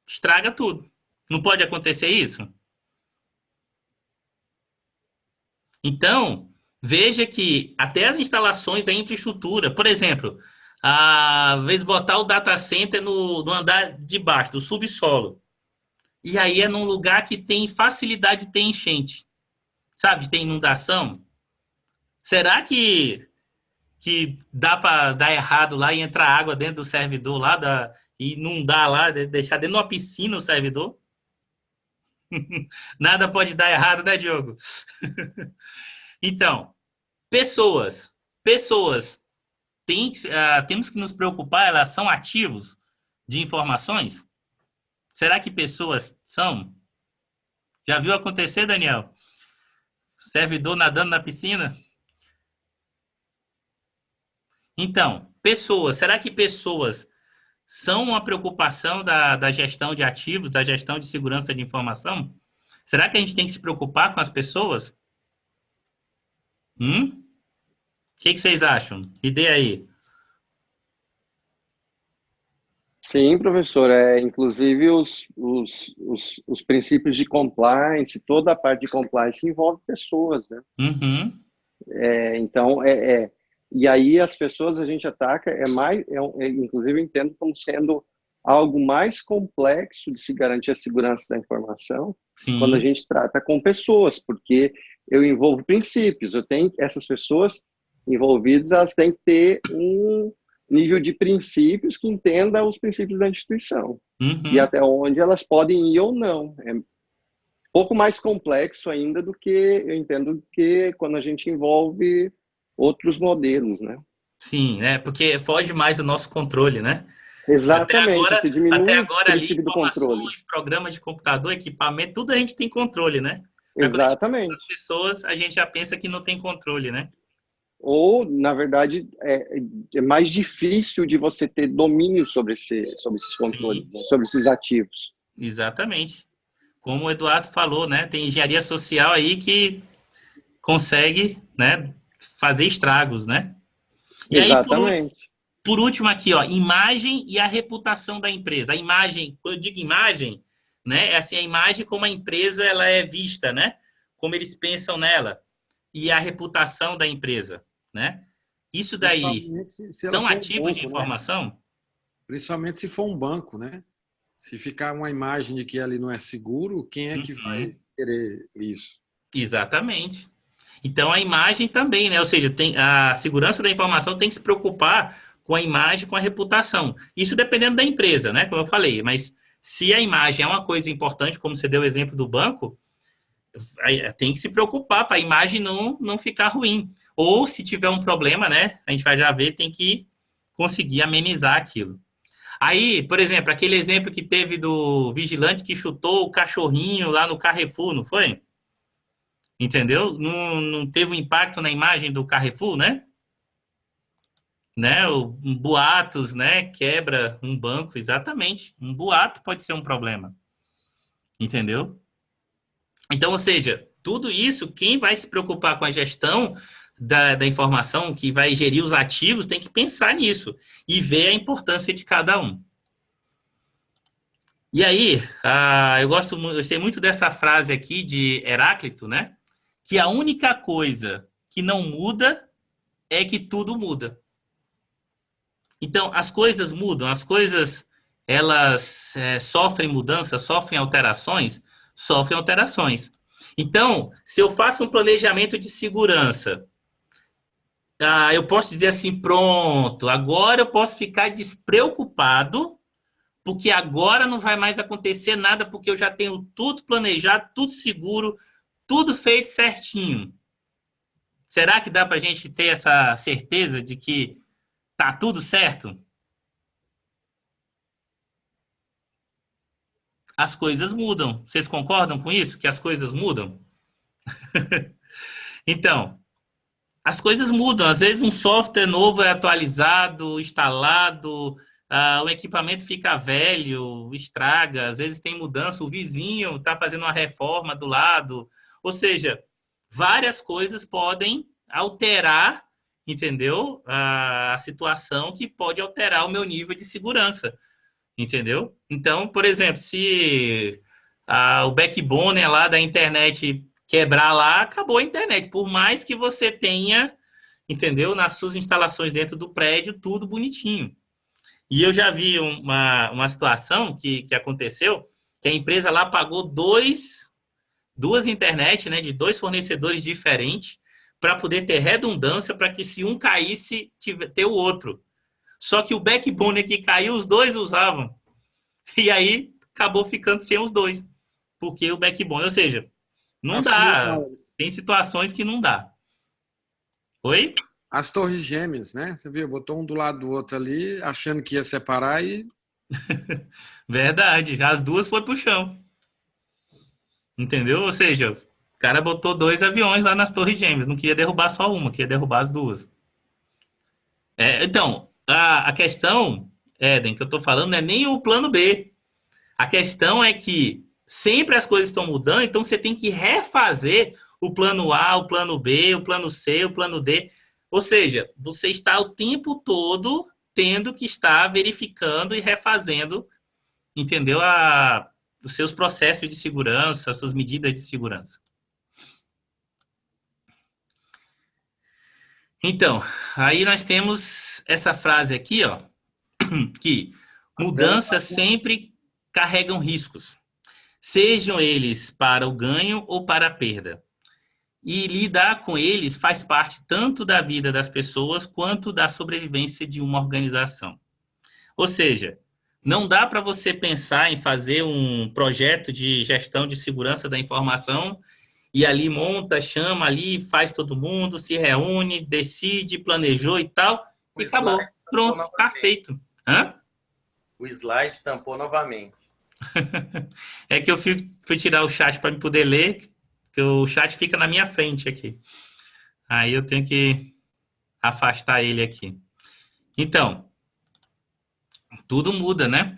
Estraga tudo. Não pode acontecer isso? Então, veja que até as instalações da infraestrutura, por exemplo, às vezes botar o data center no andar de baixo, do subsolo. E aí é num lugar que tem facilidade de ter enchente. Sabe, tem inundação. Será que dá para dar errado lá e entrar água dentro do servidor lá, e inundar lá, deixar dentro de uma piscina o servidor? Nada pode dar errado, né, Diogo? Então, pessoas temos que nos preocupar, elas são ativos de informações? Será que pessoas são? Já viu acontecer, Daniel? Servidor nadando na piscina? Então, será que pessoas são uma preocupação da gestão de ativos, da gestão de segurança de informação? Será que a gente tem que se preocupar com as pessoas? O que vocês acham? Me dê aí. Sim, professor. Inclusive, os princípios de compliance, toda a parte de compliance envolve pessoas, né? Uhum. Então, e aí as pessoas a gente ataca, inclusive eu entendo como sendo algo mais complexo de se garantir a segurança da informação. Sim. Quando a gente trata com pessoas, porque eu envolvo princípios, essas pessoas envolvidas, elas têm que ter um nível de princípios que entenda os princípios da instituição. Uhum. E até onde elas podem ir ou não. É um pouco mais complexo ainda do que eu entendo que quando a gente envolve outros modelos, né? Sim, porque foge mais do nosso controle, né? Exatamente. Até agora ali, do controle. Programas de computador, equipamento, tudo a gente tem controle, né? Exatamente. As pessoas, a gente já pensa que não tem controle, né? Ou, na verdade, é mais difícil de você ter domínio sobre esses controles, né? Sobre esses ativos. Exatamente. Como o Eduardo falou, né? Tem engenharia social aí que consegue, né, fazer estragos, né? E exatamente. Aí, por último aqui, ó, imagem e a reputação da empresa. A imagem, quando eu digo imagem, né, é assim, a imagem como a empresa ela é vista, né? Como eles pensam nela. E a reputação da empresa, né? Isso daí são ativos de informação? Né? Principalmente se for um banco, né? Se ficar uma imagem de que ali não é seguro, quem é que vai querer isso? Exatamente. Então, a imagem também, né? Ou seja, a segurança da informação tem que se preocupar com a imagem, com a reputação. Isso dependendo da empresa, né? Como eu falei. Mas se a imagem é uma coisa importante, como você deu o exemplo do banco, tem que se preocupar para a imagem não ficar ruim. Ou, se tiver um problema, né? A gente vai já ver, tem que conseguir amenizar aquilo. Aí, por exemplo, aquele exemplo que teve do vigilante que chutou o cachorrinho lá no Carrefour, não foi? Entendeu? Não teve um impacto na imagem do Carrefour, né? Um boatos, né? Quebra um banco, exatamente. Um boato pode ser um problema. Entendeu? Então, ou seja, tudo isso, quem vai se preocupar com a gestão da informação, que vai gerir os ativos, tem que pensar nisso e ver a importância de cada um. E aí, eu gostei muito dessa frase aqui de Heráclito, né? Que a única coisa que não muda é que tudo muda. Então, as coisas mudam, as coisas, elas sofrem mudanças, sofrem alterações. Então, se eu faço um planejamento de segurança eu posso dizer assim, pronto, agora eu posso ficar despreocupado, porque agora não vai mais acontecer nada, porque eu já tenho tudo planejado, tudo seguro, tudo feito certinho. Será que dá para a gente ter essa certeza de que tá tudo certo? As coisas mudam. Vocês concordam com isso? Que as coisas mudam? Então, as coisas mudam. Às vezes um software novo é atualizado, instalado, o equipamento fica velho, estraga, às vezes tem mudança, o vizinho está fazendo uma reforma do lado. Ou seja, várias coisas podem alterar, entendeu? A situação que pode alterar o meu nível de segurança, entendeu? Então, por exemplo, se o backbone lá da internet quebrar lá, acabou a internet. Por mais que você tenha, entendeu? Nas suas instalações dentro do prédio, tudo bonitinho. E eu já vi uma situação que aconteceu, que a empresa lá pagou duas internet, né, de 2 fornecedores diferentes, para poder ter redundância, para que se um caísse, ter o outro. Só que o backbone que caiu, os dois usavam. E aí, acabou ficando sem os dois. Porque o backbone, ou seja, não dá. Tem situações que não dá. Oi? As torres gêmeas, né? Você viu? Botou um do lado do outro ali, achando que ia separar e... Verdade. As duas foi pro chão. Entendeu? Ou seja, o cara botou 2 aviões lá nas torres gêmeas. Não queria derrubar só uma, queria derrubar as duas. Então, a questão, Éden, que eu tô falando, não é nem o plano B. A questão é que sempre as coisas estão mudando, então você tem que refazer o plano A, o plano B, o plano C, o plano D. Ou seja, você está o tempo todo tendo que estar verificando e refazendo, entendeu? Os seus processos de segurança, as suas medidas de segurança. Então, aí nós temos essa frase aqui, ó, que mudanças sempre carregam riscos, sejam eles para o ganho ou para a perda. E lidar com eles faz parte tanto da vida das pessoas quanto da sobrevivência de uma organização. Ou seja, não dá para você pensar em fazer um projeto de gestão de segurança da informação e ali monta, chama ali, faz todo mundo, se reúne, decide, planejou e tal, e acabou. Pronto, está feito. Hã? O slide tampou novamente. É que eu fui tirar o chat para me poder ler, que o chat fica na minha frente aqui. Aí eu tenho que afastar ele aqui. Então, tudo muda, né?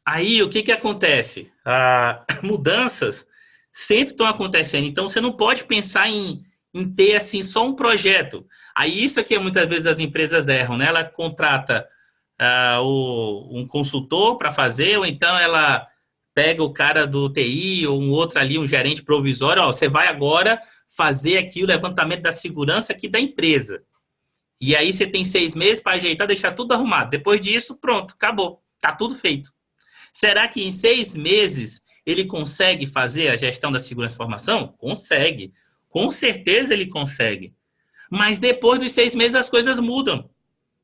Aí, o que acontece? Mudanças sempre estão acontecendo. Então, você não pode pensar em ter, assim, só um projeto. Aí, isso aqui, muitas vezes, as empresas erram, né? Ela contrata um consultor para fazer, ou então ela pega o cara do TI ou um outro ali, um gerente provisório, você vai agora fazer aqui o levantamento da segurança aqui da empresa. E aí você tem 6 meses para ajeitar, deixar tudo arrumado. Depois disso, pronto, acabou. Está tudo feito. Será que em 6 meses ele consegue fazer a gestão da segurança da informação? Consegue. Com certeza ele consegue. Mas depois dos 6 meses as coisas mudam.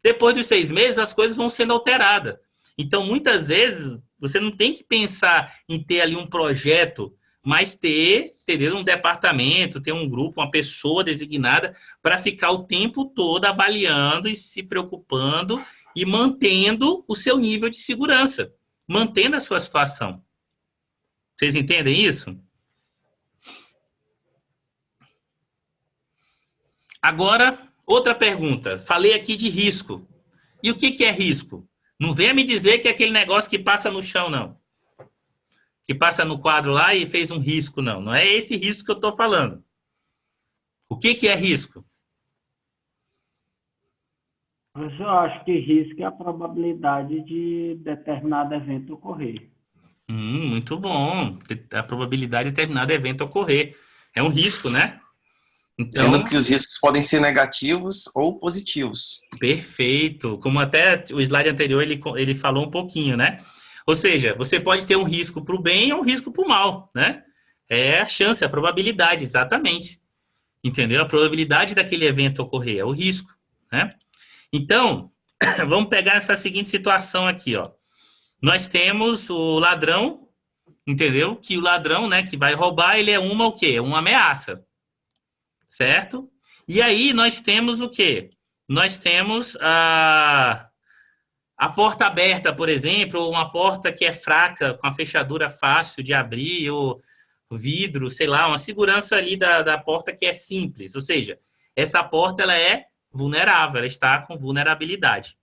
Depois dos 6 meses as coisas vão sendo alteradas. Então, muitas vezes, você não tem que pensar em ter ali um projeto, mas ter um departamento, ter um grupo, uma pessoa designada para ficar o tempo todo avaliando e se preocupando e mantendo o seu nível de segurança, mantendo a sua situação. Vocês entendem isso? Agora, outra pergunta. Falei aqui de risco. E o que é risco? Não venha me dizer que é aquele negócio que passa no chão, não. Que passa no quadro lá e fez um risco, não. Não é esse risco que eu estou falando. O que é risco? Eu acho que risco é a probabilidade de determinado evento ocorrer. Muito bom. A probabilidade de determinado evento ocorrer. É um risco, né? Então, sendo que os riscos podem ser negativos ou positivos. Perfeito. Como até o slide anterior ele falou um pouquinho, né? Ou seja, você pode ter um risco para o bem ou um risco para o mal, né? É a chance, a probabilidade, exatamente. Entendeu? A probabilidade daquele evento ocorrer, é o risco, né? Então, vamos pegar essa seguinte situação aqui, ó. Nós temos o ladrão, entendeu? Que o ladrão, né, que vai roubar, ele é o quê? Uma ameaça, certo? E aí nós temos o quê? Nós temos a porta aberta, por exemplo, ou uma porta que é fraca, com a fechadura fácil de abrir, ou vidro, sei lá, uma segurança ali da porta que é simples. Ou seja, essa porta ela é vulnerável, ela está com vulnerabilidade.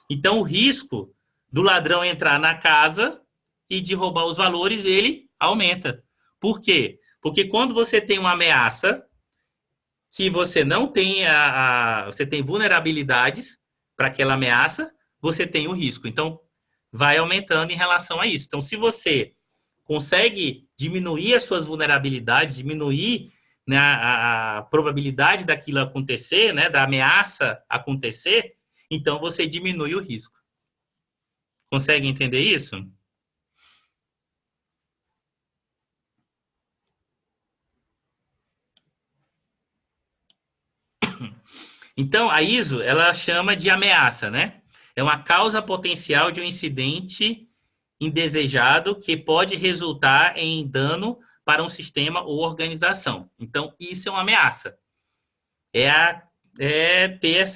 Então, o risco do ladrão entrar na casa e de roubar os valores, ele aumenta. Por quê? Porque quando você tem uma ameaça, que você não tem você tem vulnerabilidades para aquela ameaça, você tem o risco. Então, vai aumentando em relação a isso. Então, se você consegue diminuir as suas vulnerabilidades, diminuir, né, a probabilidade daquilo acontecer, né, da ameaça acontecer, então você diminui o risco. Consegue entender isso? Então, a ISO, ela chama de ameaça, né? É uma causa potencial de um incidente indesejado que pode resultar em dano para um sistema ou organização. Então, isso é uma ameaça. É ter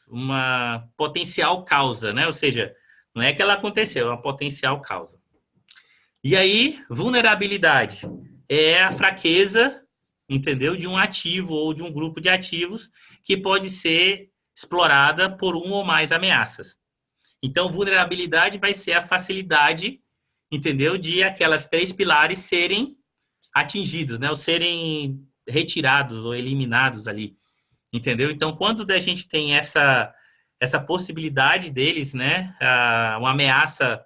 uma potencial causa, né? Ou seja, não é que ela aconteceu, é uma potencial causa. E aí, vulnerabilidade é a fraqueza, entendeu? De um ativo ou de um grupo de ativos que pode ser explorada por um ou mais ameaças. Então, vulnerabilidade vai ser a facilidade, entendeu? De aquelas 3 pilares serem atingidos, né? Ou serem retirados ou eliminados ali, entendeu? Então, quando a gente tem essa possibilidade deles, né? Uma ameaça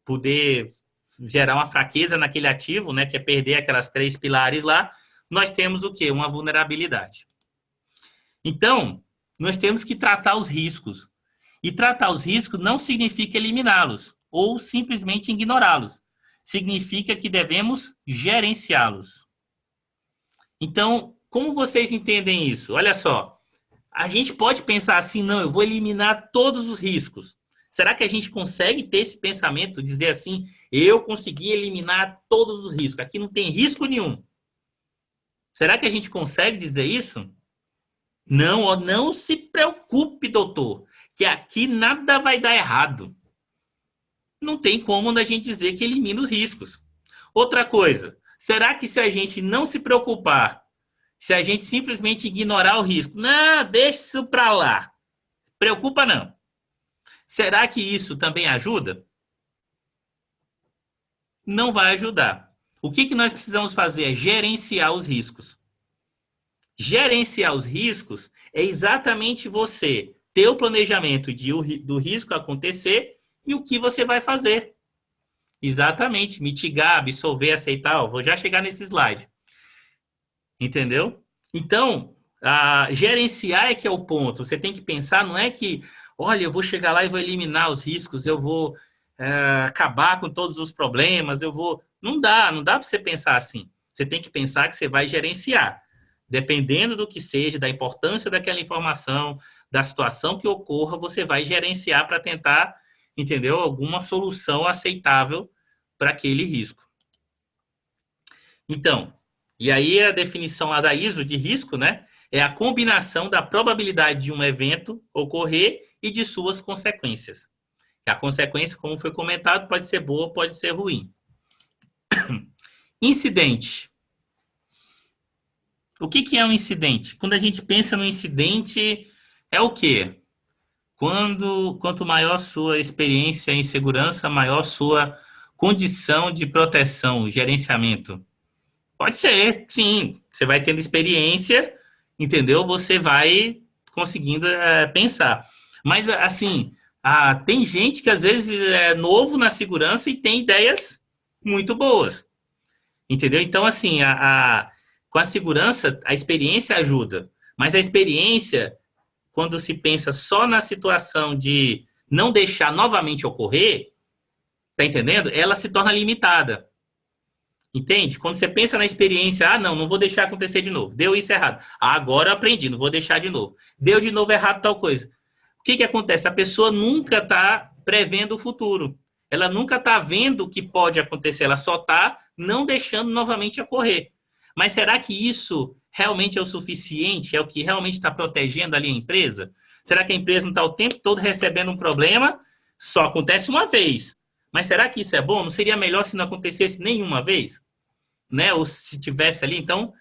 poder gerar uma fraqueza naquele ativo, né? Que é perder aquelas 3 pilares lá, nós temos o quê? Uma vulnerabilidade. Então, nós temos que tratar os riscos. E tratar os riscos não significa eliminá-los ou simplesmente ignorá-los. Significa que devemos gerenciá-los. Então, como vocês entendem isso? Olha só, a gente pode pensar assim, não, eu vou eliminar todos os riscos. Será que a gente consegue ter esse pensamento, dizer assim, eu consegui eliminar todos os riscos, aqui não tem risco nenhum? Será que a gente consegue dizer isso? Não, não se preocupe, doutor, que aqui nada vai dar errado. Não tem como a gente dizer que elimina os riscos. Outra coisa, será que se a gente não se preocupar, se a gente simplesmente ignorar o risco, não, deixa isso para lá, preocupa não. Será que isso também ajuda? Não vai ajudar. O que nós precisamos fazer é gerenciar os riscos. Gerenciar os riscos é exatamente você ter o planejamento do risco acontecer e o que você vai fazer. Exatamente, mitigar, absolver, aceitar. Vou já chegar nesse slide. Entendeu? Então, gerenciar é que é o ponto. Você tem que pensar, não é que, olha, eu vou chegar lá e vou eliminar os riscos, eu vou acabar com todos os problemas, eu vou... Não dá para você pensar assim. Você tem que pensar que você vai gerenciar. Dependendo do que seja, da importância daquela informação, da situação que ocorra, você vai gerenciar para tentar, entendeu? Alguma solução aceitável para aquele risco. Então, e aí a definição lá da ISO de risco, né? É a combinação da probabilidade de um evento ocorrer e de suas consequências. A consequência, como foi comentado, pode ser boa, pode ser ruim. Incidente. O que é um incidente? Quando a gente pensa no incidente, é o quê? Quanto maior sua experiência em segurança, maior sua condição de proteção, gerenciamento. Pode ser, sim. Você vai tendo experiência, entendeu? Você vai conseguindo pensar. Mas, assim, tem gente que às vezes é novo na segurança e tem ideias muito boas. Entendeu? Então, assim, com a segurança, a experiência ajuda. Mas a experiência, quando se pensa só na situação de não deixar novamente ocorrer, tá entendendo? Ela se torna limitada. Entende? Quando você pensa na experiência, ah, não vou deixar acontecer de novo. Deu isso errado. Ah, agora eu aprendi, não vou deixar de novo. Deu de novo errado tal coisa. O que acontece? A pessoa nunca está prevendo o futuro. Ela nunca está vendo o que pode acontecer. Ela só está não deixando novamente ocorrer. Mas será que isso realmente é o suficiente? É o que realmente está protegendo ali a empresa? Será que a empresa não está o tempo todo recebendo um problema? Só acontece uma vez. Mas será que isso é bom? Não seria melhor se não acontecesse nenhuma vez? Né? Ou se tivesse ali? Então,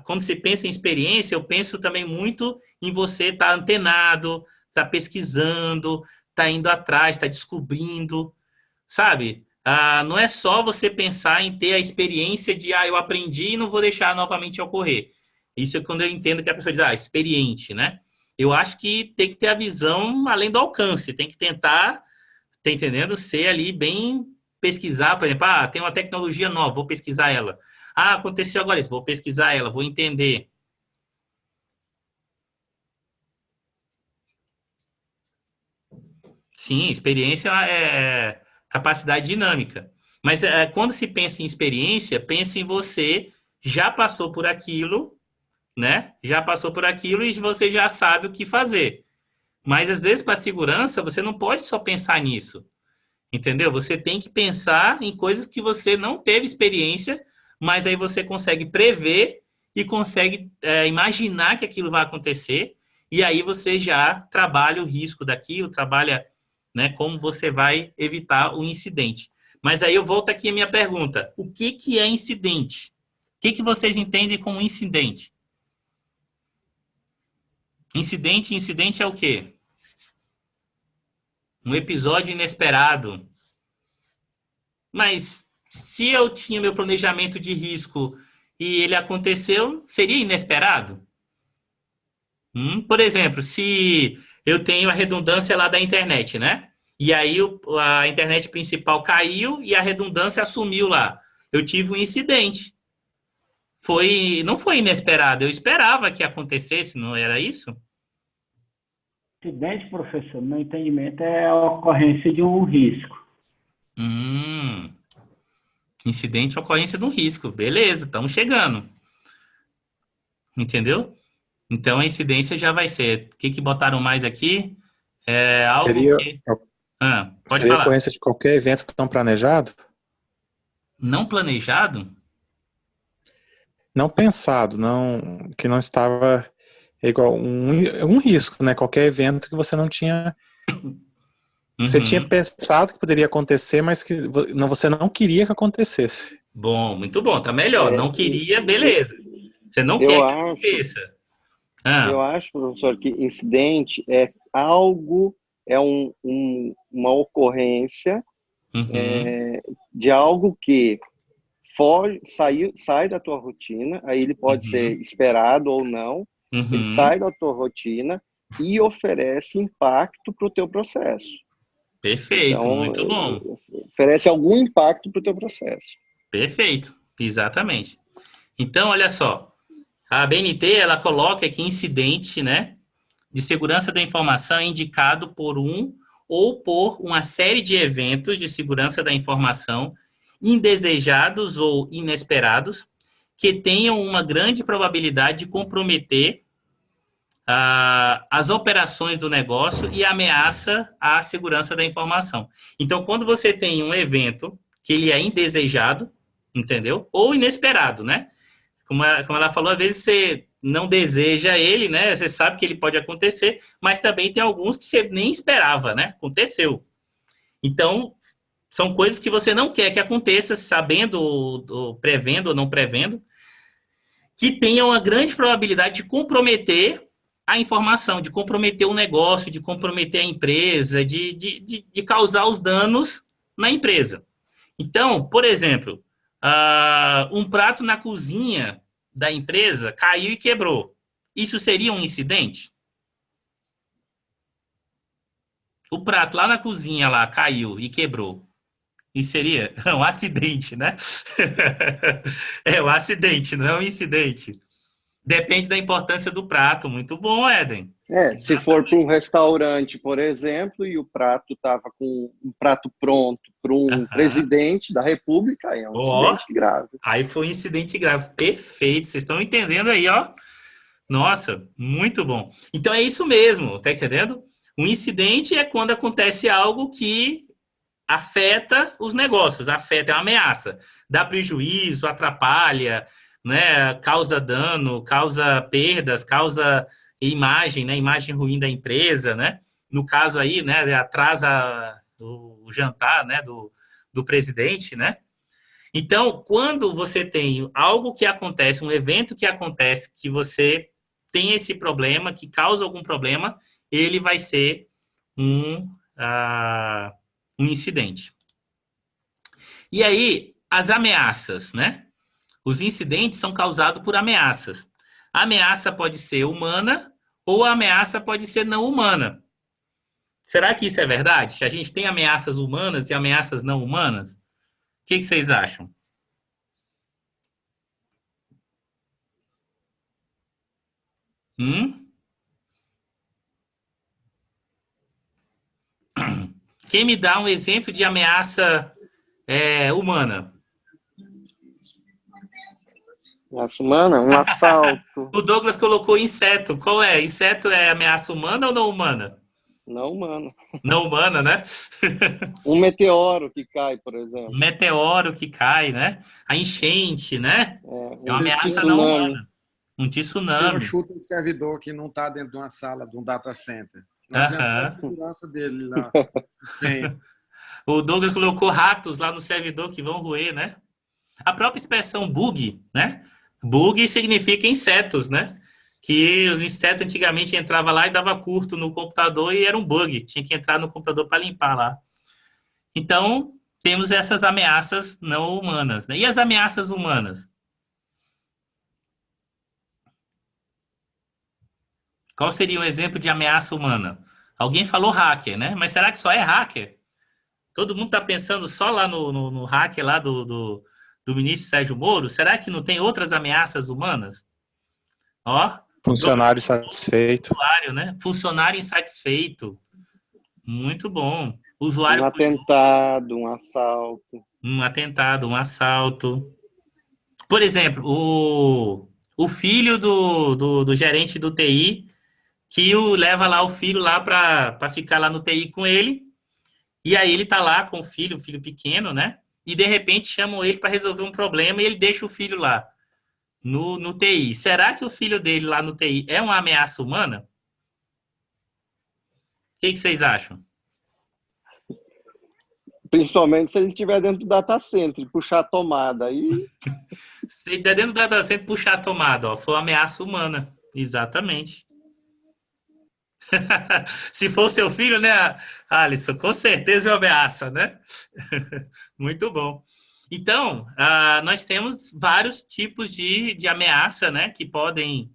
quando você pensa em experiência, eu penso também muito em você estar antenado, estar pesquisando, estar indo atrás, estar descobrindo, sabe? Não é só você pensar em ter a experiência de, eu aprendi e não vou deixar novamente ocorrer. Isso é quando eu entendo que a pessoa diz, experiente, né? Eu acho que tem que ter a visão além do alcance, tem que tentar, tá entendendo? Ser ali bem pesquisar, por exemplo, tem uma tecnologia nova, vou pesquisar ela. Aconteceu agora isso, vou pesquisar ela, vou entender. Sim, experiência é capacidade dinâmica. Mas quando se pensa em experiência, pensa em você já passou por aquilo, né? Já passou por aquilo e você já sabe o que fazer. Mas, às vezes, para a segurança, você não pode só pensar nisso. Entendeu? Você tem que pensar em coisas que você não teve experiência, mas aí você consegue prever e consegue imaginar que aquilo vai acontecer, e aí você já trabalha o risco daquilo, trabalha, né, como você vai evitar o incidente. Mas aí eu volto aqui à minha pergunta. O que é incidente? O que vocês entendem como incidente? Incidente é o quê? Um episódio inesperado. Mas se eu tinha meu planejamento de risco e ele aconteceu, seria inesperado? Por exemplo, se eu tenho a redundância lá da internet, né? E aí a internet principal caiu e a redundância assumiu lá. Eu tive um incidente. Não foi inesperado, eu esperava que acontecesse, não era isso? Incidente, professor, no meu entendimento, é a ocorrência de um risco. Incidente, ocorrência de um risco. Beleza, estamos chegando. Entendeu? Então, a incidência já vai ser... O que botaram mais aqui? Seria, pode seria falar. ocorrência de qualquer evento não planejado? Não planejado? Não pensado, que não estava igual um risco, né? Qualquer evento que você não tinha... Você tinha pensado que poderia acontecer, mas que você não queria que acontecesse. Bom, muito bom, tá melhor. Não queria, beleza. Você não quer que aconteça. Eu acho, professor, que incidente é algo, uma ocorrência de algo que sai da tua rotina, aí ele pode ser esperado ou não, ele sai da tua rotina e oferece impacto para o teu processo. Perfeito, então, muito bom. Oferece algum impacto para o teu processo. Perfeito, exatamente. Então, olha só, a ABNT, ela coloca que incidente, né, de segurança da informação é indicado por ou por uma série de eventos de segurança da informação indesejados ou inesperados que tenham uma grande probabilidade de comprometer as operações do negócio e ameaça a segurança da informação. Então, quando você tem um evento que ele é indesejado, entendeu? Ou inesperado, né? Como ela falou, às vezes você não deseja ele, né? Você sabe que ele pode acontecer, mas também tem alguns que você nem esperava, né? Aconteceu. Então, são coisas que você não quer que aconteça, sabendo, prevendo ou não prevendo, que tenham uma grande probabilidade de comprometer a informação, de comprometer o negócio, de comprometer a empresa, de causar os danos na empresa. Então, por exemplo, um prato na cozinha da empresa caiu e quebrou. Isso seria um incidente? O prato lá na cozinha lá caiu e quebrou. Isso seria um acidente, né? É um acidente, não é um incidente. Depende da importância do prato. Muito bom, Éden. Se for para um restaurante, por exemplo, e o prato estava com um prato pronto para um presidente da República, aí é um incidente grave. Aí foi um incidente grave. Perfeito. Vocês estão entendendo aí, ó. Nossa, muito bom. Então é isso mesmo, tá entendendo? Um incidente é quando acontece algo que afeta os negócios, afeta, é uma ameaça, dá prejuízo, atrapalha, né, causa dano, causa perdas, causa imagem, né, imagem ruim da empresa, né? No caso aí, né, atrasa o jantar, né, do presidente, né? Então, quando você tem algo que acontece, um evento que acontece, que você tem esse problema, que causa algum problema, ele vai ser um incidente. E aí, as ameaças, né? Os incidentes são causados por ameaças. A ameaça pode ser humana ou a ameaça pode ser não humana. Será que isso é verdade? A gente tem ameaças humanas e ameaças não humanas? O que vocês acham? Quem me dá um exemplo de ameaça humana? Ameaça humana? Um assalto. O Douglas colocou inseto. Qual é? Inseto é ameaça humana ou não humana? Não humana. Não humana, né? Um meteoro que cai, por exemplo. Um meteoro que cai, né? A enchente, né? É uma ameaça não humana. Um tsunami. Chuta um servidor que não está dentro de uma sala, de um data center. Não adianta a segurança dele lá. Sim. O Douglas colocou ratos lá no servidor que vão roer, né? A própria expressão bug, né? Bug significa insetos, né? Que os insetos antigamente entravam lá e dava curto no computador e era um bug. Tinha que entrar no computador para limpar lá. Então, temos essas ameaças não humanas, né? E as ameaças humanas? Qual seria um exemplo de ameaça humana? Alguém falou hacker, né? Mas será que só é hacker? Todo mundo está pensando só lá no hacker lá do ministro Sérgio Moro? Será que não tem outras ameaças humanas? Ó. Funcionário insatisfeito. Usuário, né? Funcionário insatisfeito. Muito bom. Usuário. Um atentado, um assalto. Um atentado, um assalto. Por exemplo, o filho do gerente do TI, que leva lá o filho lá para ficar lá no TI com ele, e aí ele tá lá com o filho pequeno, né? E de repente chamam ele para resolver um problema e ele deixa o filho lá no TI. Será que o filho dele lá no TI é uma ameaça humana? O que vocês acham? Principalmente se ele estiver dentro do data center, puxar a tomada aí. Se ele estiver dentro do data center, puxar a tomada, ó, foi uma ameaça humana. Exatamente. Se for seu filho, né, Alisson? Com certeza é uma ameaça, né? Muito bom. Então, nós temos vários tipos de ameaça, né, que podem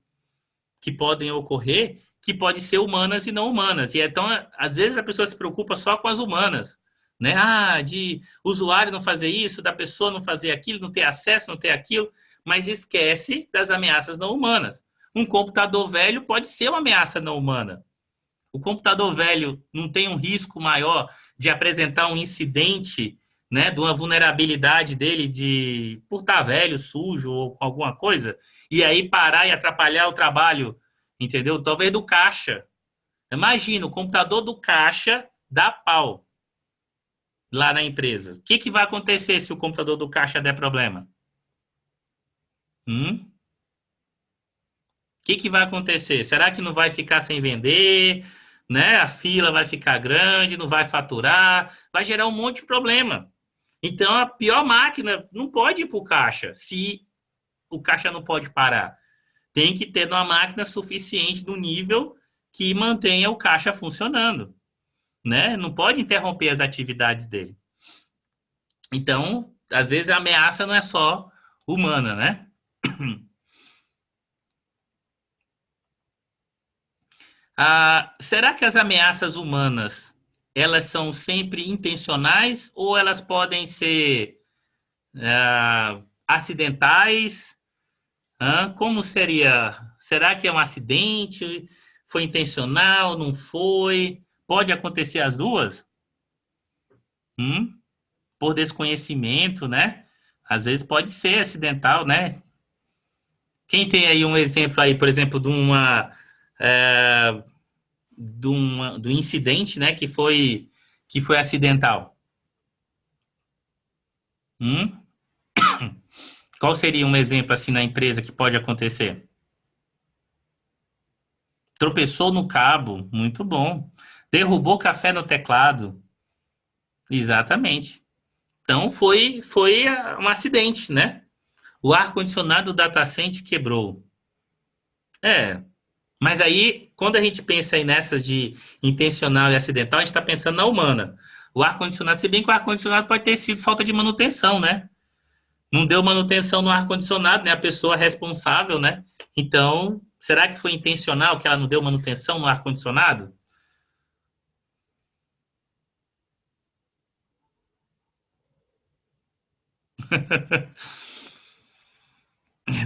ocorrer, que podem ser humanas e não humanas. E então, às vezes a pessoa se preocupa só com as humanas, né? De usuário não fazer isso, da pessoa não fazer aquilo, não ter acesso, não ter aquilo, mas esquece das ameaças não humanas. Um computador velho pode ser uma ameaça não humana. O computador velho não tem um risco maior de apresentar um incidente, né, de uma vulnerabilidade dele por estar velho, sujo ou com alguma coisa, e aí parar e atrapalhar o trabalho, entendeu? Talvez do caixa. Imagina, o computador do caixa dá pau lá na empresa. O que vai acontecer se o computador do caixa der problema? O que vai acontecer? Será que não vai ficar sem vender? Né? A fila vai ficar grande, não vai faturar, vai gerar um monte de problema. Então, a pior máquina não pode ir para o caixa, se o caixa não pode parar. Tem que ter uma máquina suficiente do nível que mantenha o caixa funcionando. Né? Não pode interromper as atividades dele. Então, às vezes, a ameaça não é só humana, né? Será que as ameaças humanas, elas são sempre intencionais ou elas podem ser acidentais, Como seria? Será que é um acidente? Foi intencional? Não foi? Pode acontecer as duas? Por desconhecimento, né? Às vezes pode ser acidental, né? Quem tem aí um exemplo aí, por exemplo, do incidente, né, que foi acidental? Qual seria um exemplo assim na empresa que pode acontecer? Tropeçou no cabo, muito bom. Derrubou café no teclado, exatamente. Então foi um acidente, né? O ar-condicionado do data center quebrou. Mas aí, quando a gente pensa aí nessas de intencional e acidental, a gente está pensando na humana. O ar-condicionado, se bem que o ar-condicionado pode ter sido falta de manutenção, né? Não deu manutenção no ar-condicionado, né? A pessoa responsável, né? Então, será que foi intencional que ela não deu manutenção no ar-condicionado?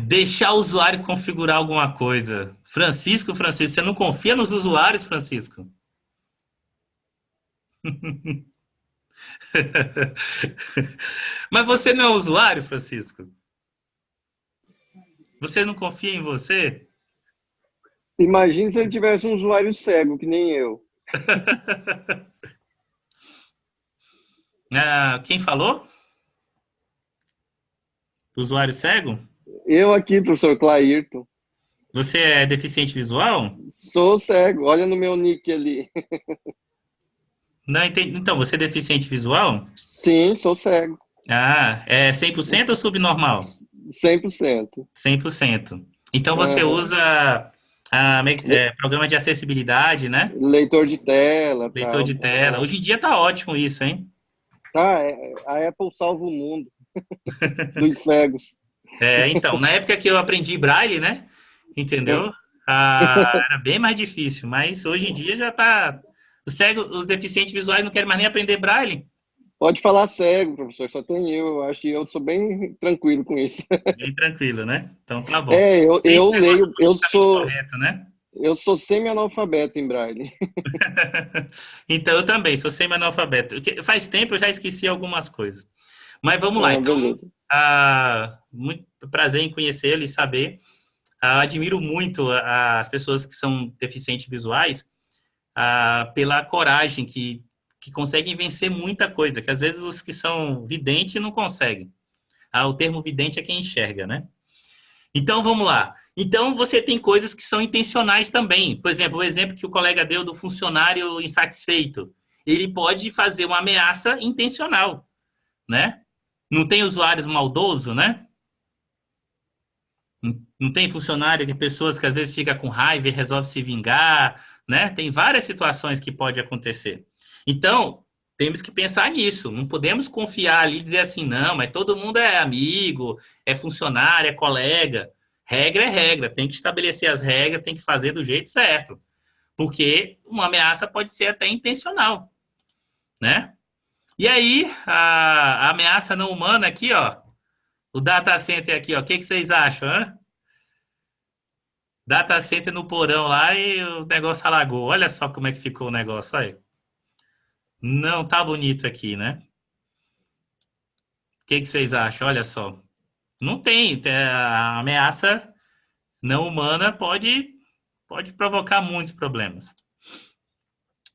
Deixar o usuário configurar alguma coisa. Francisco, você não confia nos usuários, Francisco? Mas você não é usuário, Francisco? Você não confia em você? Imagine se ele tivesse um usuário cego, que nem eu. Quem falou? Usuário cego? Eu aqui, professor Clairton. Você é deficiente visual? Sou cego, olha no meu nick ali. Não entendi. Então, você é deficiente visual? Sim, sou cego. É 100% ou subnormal? 100%. 100%. Então você usa programa de acessibilidade, né? Leitor de tela. Leitor de tela. Hoje em dia tá ótimo isso, hein? Tá, a Apple salva o mundo dos cegos. Então, na época que eu aprendi Braille, né? Entendeu? Era bem mais difícil, mas hoje em dia já tá... Os deficientes visuais não querem mais nem aprender Braille. Pode falar cego, professor, só tem eu acho que eu sou bem tranquilo com isso. Bem tranquilo, né? Então tá bom. Eu leio, correto, né? Eu sou semi-analfabeto em Braille. Então eu também sou semi-analfabeto. Faz tempo eu já esqueci algumas coisas. Mas vamos lá. Então, muito prazer em conhecê-lo e saber. Admiro muito as pessoas que são deficientes visuais pela coragem que conseguem vencer muita coisa, que às vezes os que são videntes não conseguem. O termo vidente é quem enxerga, né? Então, vamos lá. Então, você tem coisas que são intencionais também. Por exemplo, o exemplo que o colega deu do funcionário insatisfeito. Ele pode fazer uma ameaça intencional, né? Não tem usuários maldosos, né? Não tem funcionário, tem pessoas que às vezes ficam com raiva e resolvem se vingar, né? Tem várias situações que pode acontecer. Então, temos que pensar nisso. Não podemos confiar ali e dizer assim, não, mas todo mundo é amigo, é funcionário, é colega. Regra é regra. Tem que estabelecer as regras, tem que fazer do jeito certo. Porque uma ameaça pode ser até intencional, né? E aí, a ameaça não humana aqui, ó. O data center aqui, ó. O que vocês acham, hein? Data center no porão lá e o negócio alagou. Olha só como é que ficou o negócio, olha. Não tá bonito aqui, né? O que vocês acham? Olha só. Não tem. A ameaça não humana pode provocar muitos problemas.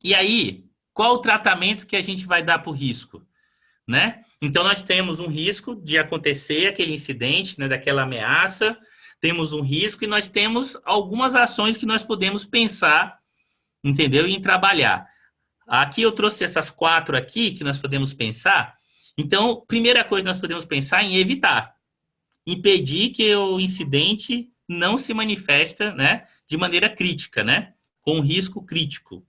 E aí, qual o tratamento que a gente vai dar para o risco? Né? Então, nós temos um risco de acontecer aquele incidente, né, daquela ameaça, temos um risco e nós temos algumas ações que nós podemos pensar, entendeu? E em trabalhar. Aqui eu trouxe essas 4 aqui que nós podemos pensar. Então, primeira coisa que nós podemos pensar em evitar. Impedir que o incidente não se manifesta, né, de maneira crítica, né? Com risco crítico,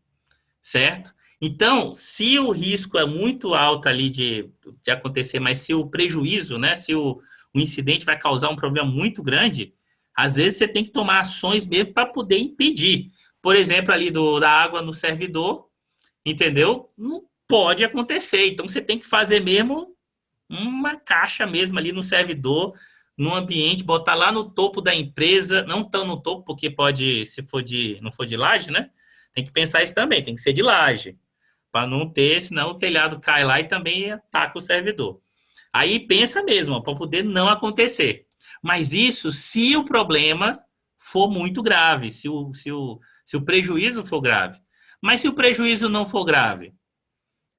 certo? Então, se o risco é muito alto ali de acontecer, mas se o prejuízo, né, se o incidente vai causar um problema muito grande, às vezes você tem que tomar ações mesmo para poder impedir. Por exemplo, ali da água no servidor, entendeu? Não pode acontecer. Então, você tem que fazer mesmo uma caixa mesmo ali no servidor, num ambiente, botar lá no topo da empresa, não tão no topo, porque pode, se for não for de laje, né? Tem que pensar isso também, tem que ser de laje, para não ter, senão o telhado cai lá e também ataca o servidor. Aí pensa mesmo, para poder não acontecer. Mas isso se o problema for muito grave, se o prejuízo for grave. Mas se o prejuízo não for grave,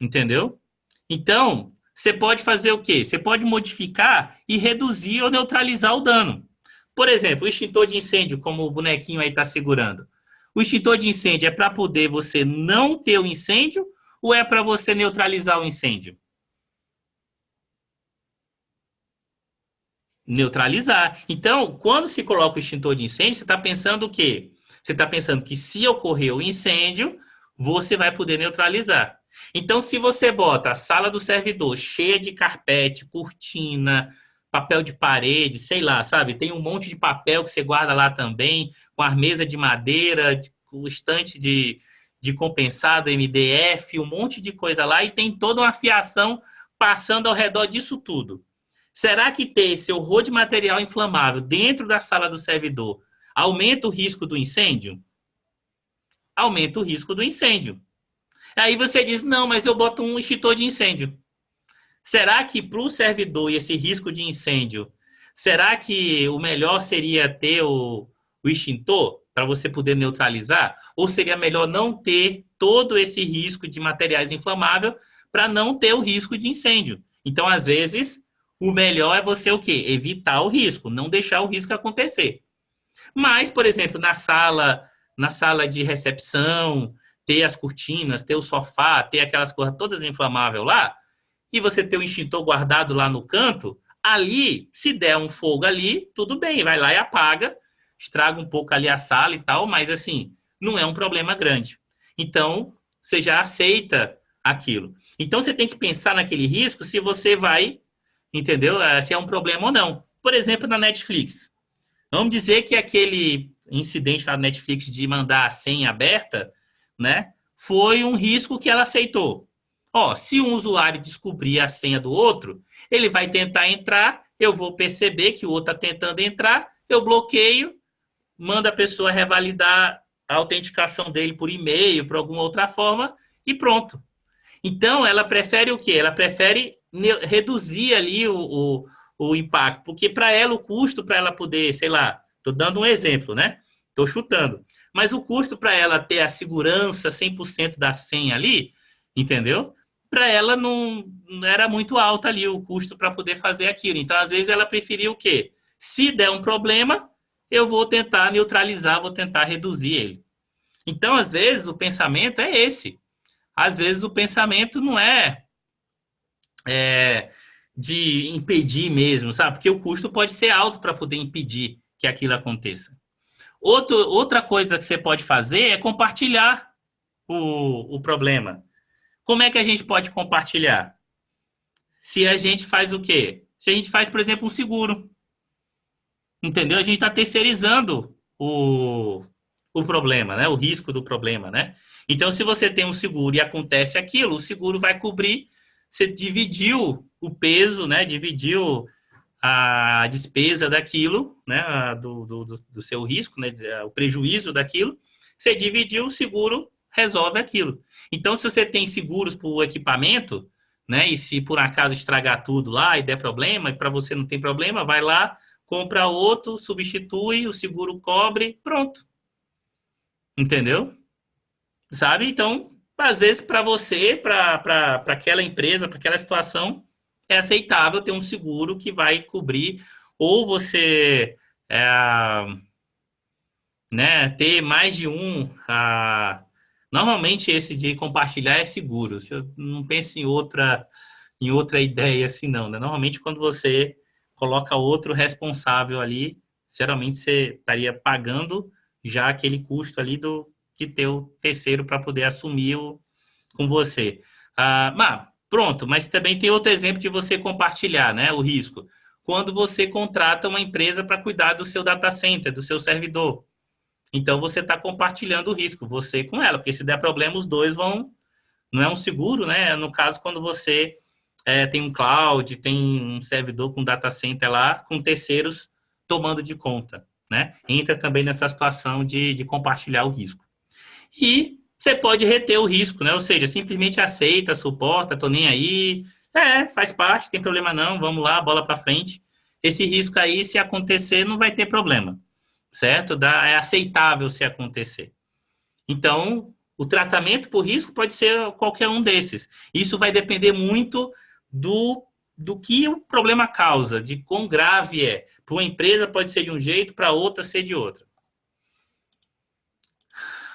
entendeu? Então, você pode fazer o quê? Você pode modificar e reduzir ou neutralizar o dano. Por exemplo, o extintor de incêndio, como o bonequinho aí está segurando. O extintor de incêndio é para poder você não ter o incêndio ou é para você neutralizar o incêndio? Neutralizar. Então, quando se coloca o extintor de incêndio, você está pensando o quê? Você está pensando que se ocorrer o incêndio, você vai poder neutralizar. Então, se você bota a sala do servidor cheia de carpete, cortina, papel de parede, sei lá, sabe? Tem um monte de papel que você guarda lá também, com a mesa de madeira, com o estante de compensado, MDF, um monte de coisa lá, e tem toda uma fiação passando ao redor disso tudo. Será que ter esse horror de material inflamável dentro da sala do servidor aumenta o risco do incêndio? Aumenta o risco do incêndio. Aí você diz, não, mas eu boto um extintor de incêndio. Será que para o servidor e esse risco de incêndio, será que o melhor seria ter o extintor para você poder neutralizar? Ou seria melhor não ter todo esse risco de materiais inflamáveis para não ter o risco de incêndio? Então, às vezes, o melhor é você o quê? Evitar o risco, não deixar o risco acontecer. Mas, por exemplo, na sala de recepção, ter as cortinas, ter o sofá, ter aquelas coisas todas inflamáveis lá, e você ter o extintor guardado lá no canto, ali, se der um fogo ali, tudo bem, vai lá e apaga, estraga um pouco ali a sala e tal, mas assim, não é um problema grande. Então, você já aceita aquilo. Então, você tem que pensar naquele risco se você vai, entendeu? Se é um problema ou não. Por exemplo, na Netflix. Vamos dizer que aquele incidente na Netflix de mandar a senha aberta, né, foi um risco que ela aceitou. Se um usuário descobrir a senha do outro, ele vai tentar entrar, eu vou perceber que o outro está tentando entrar, eu bloqueio, mando a pessoa revalidar a autenticação dele por e-mail, por alguma outra forma, e pronto. Então, ela prefere o quê? Ela prefere reduzir ali o impacto, porque para ela o custo, para ela poder, sei lá, estou dando um exemplo, né? Estou chutando. Mas o custo para ela ter a segurança 100% da senha ali, entendeu? Para ela não era muito alto ali o custo para poder fazer aquilo. Então, às vezes, ela preferia o quê? Se der um problema, eu vou tentar neutralizar, vou tentar reduzir ele. Então, às vezes, o pensamento é esse. Às vezes, o pensamento não é de impedir mesmo, sabe? Porque o custo pode ser alto para poder impedir que aquilo aconteça. Outra coisa que você pode fazer é compartilhar o problema. Como é que a gente pode compartilhar? Se a gente faz o quê? Se a gente faz, por exemplo, um seguro. Entendeu? A gente está terceirizando o problema, né? O risco do problema, né? Então, se você tem um seguro e acontece aquilo, o seguro vai cobrir, você dividiu o peso, né? Dividiu a despesa daquilo, né? Do seu risco, né? O prejuízo daquilo, você dividiu, o seguro resolve aquilo. Então, se você tem seguros para o equipamento, né? E se por acaso estragar tudo lá e der problema, e para você não tem problema, vai lá, compra outro, substitui, o seguro cobre, pronto. Entendeu? Sabe? Então, às vezes, para você, para aquela empresa, para aquela situação, é aceitável ter um seguro que vai cobrir, ou você né, ter mais de um. Normalmente, esse de compartilhar é seguro. Eu não penso em outra ideia assim, não. Né? Normalmente, quando você coloca outro responsável ali, geralmente você estaria pagando já aquele custo ali de ter o terceiro para poder assumir com você. Mas pronto, mas também tem outro exemplo de você compartilhar, né, o risco. Quando você contrata uma empresa para cuidar do seu data center, do seu servidor. Então, você está compartilhando o risco, você com ela, porque se der problema, os dois vão... Não é um seguro, né? No caso, quando você tem um cloud, tem um servidor com data center lá, com terceiros tomando de conta, né? Entra também nessa situação de compartilhar o risco. E você pode reter o risco, né? Ou seja, simplesmente aceita, suporta, tô nem aí, faz parte, tem problema não, vamos lá, bola para frente. Esse risco aí, se acontecer, não vai ter problema, certo? É aceitável se acontecer. Então, o tratamento por risco pode ser qualquer um desses. Isso vai depender muito do que o problema causa, de quão grave é. Para uma empresa pode ser de um jeito, para outra ser de outra.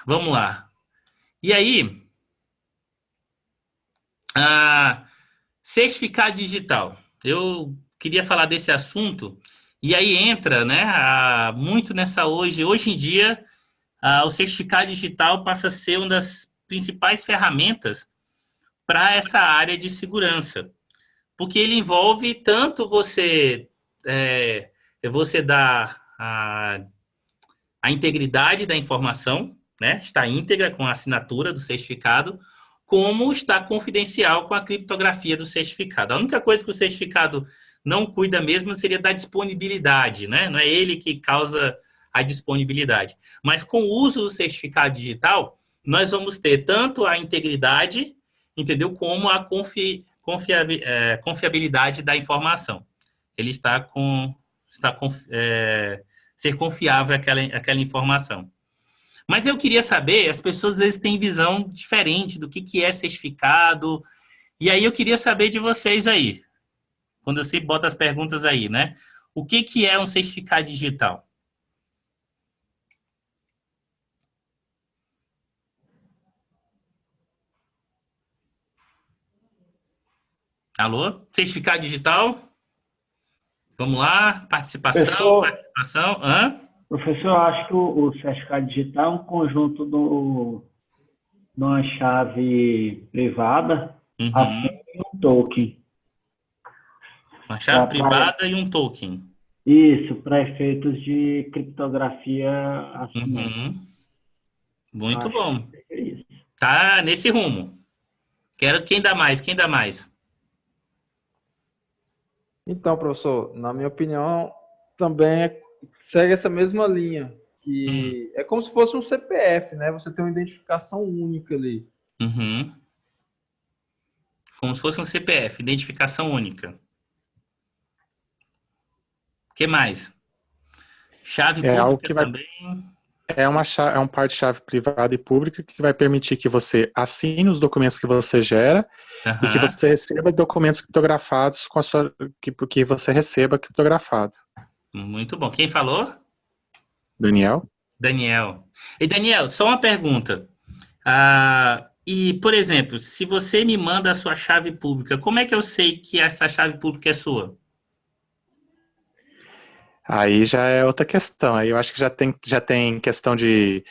Vamos lá. E aí, certificado digital. Eu queria falar desse assunto, e aí entra, né, muito nessa hoje em dia, o certificado digital passa a ser uma das principais ferramentas para essa área de segurança, porque ele envolve tanto você dar a integridade da informação, né, está íntegra com a assinatura do certificado, como está confidencial com a criptografia do certificado. A única coisa que o certificado não cuida mesmo seria da disponibilidade, né? Não é ele que causa a disponibilidade. Mas com o uso do certificado digital, nós vamos ter tanto a integridade, entendeu, como a confiabilidade da informação. Ele ser confiável aquela informação. Mas eu queria saber, as pessoas às vezes têm visão diferente do que é certificado, e aí eu queria saber de vocês aí, quando você bota as perguntas aí, né? O que é um certificado digital? Alô? Certificado digital? Vamos lá, participação. Professor, eu acho que o certificado digital é um conjunto de uma chave privada, assim e um token. Uma chave privada e um token. Isso, para efeitos de criptografia assim. Muito bom. Tá nesse rumo. Quem dá mais? Então, professor, na minha opinião, também segue essa mesma linha, que é como se fosse um CPF, né? Você tem uma identificação única ali. Como se fosse um CPF, identificação única. O que mais? Chave pública algo que também. É um par de chave privada e pública que vai permitir que você assine os documentos que você gera e que você receba documentos criptografados que você receba criptografado. Muito bom. Quem falou? Daniel. E Daniel, só uma pergunta. E, por exemplo, se você me manda a sua chave pública, como é que eu sei que essa chave pública é sua? Aí já é outra questão. Aí eu acho que já tem questão de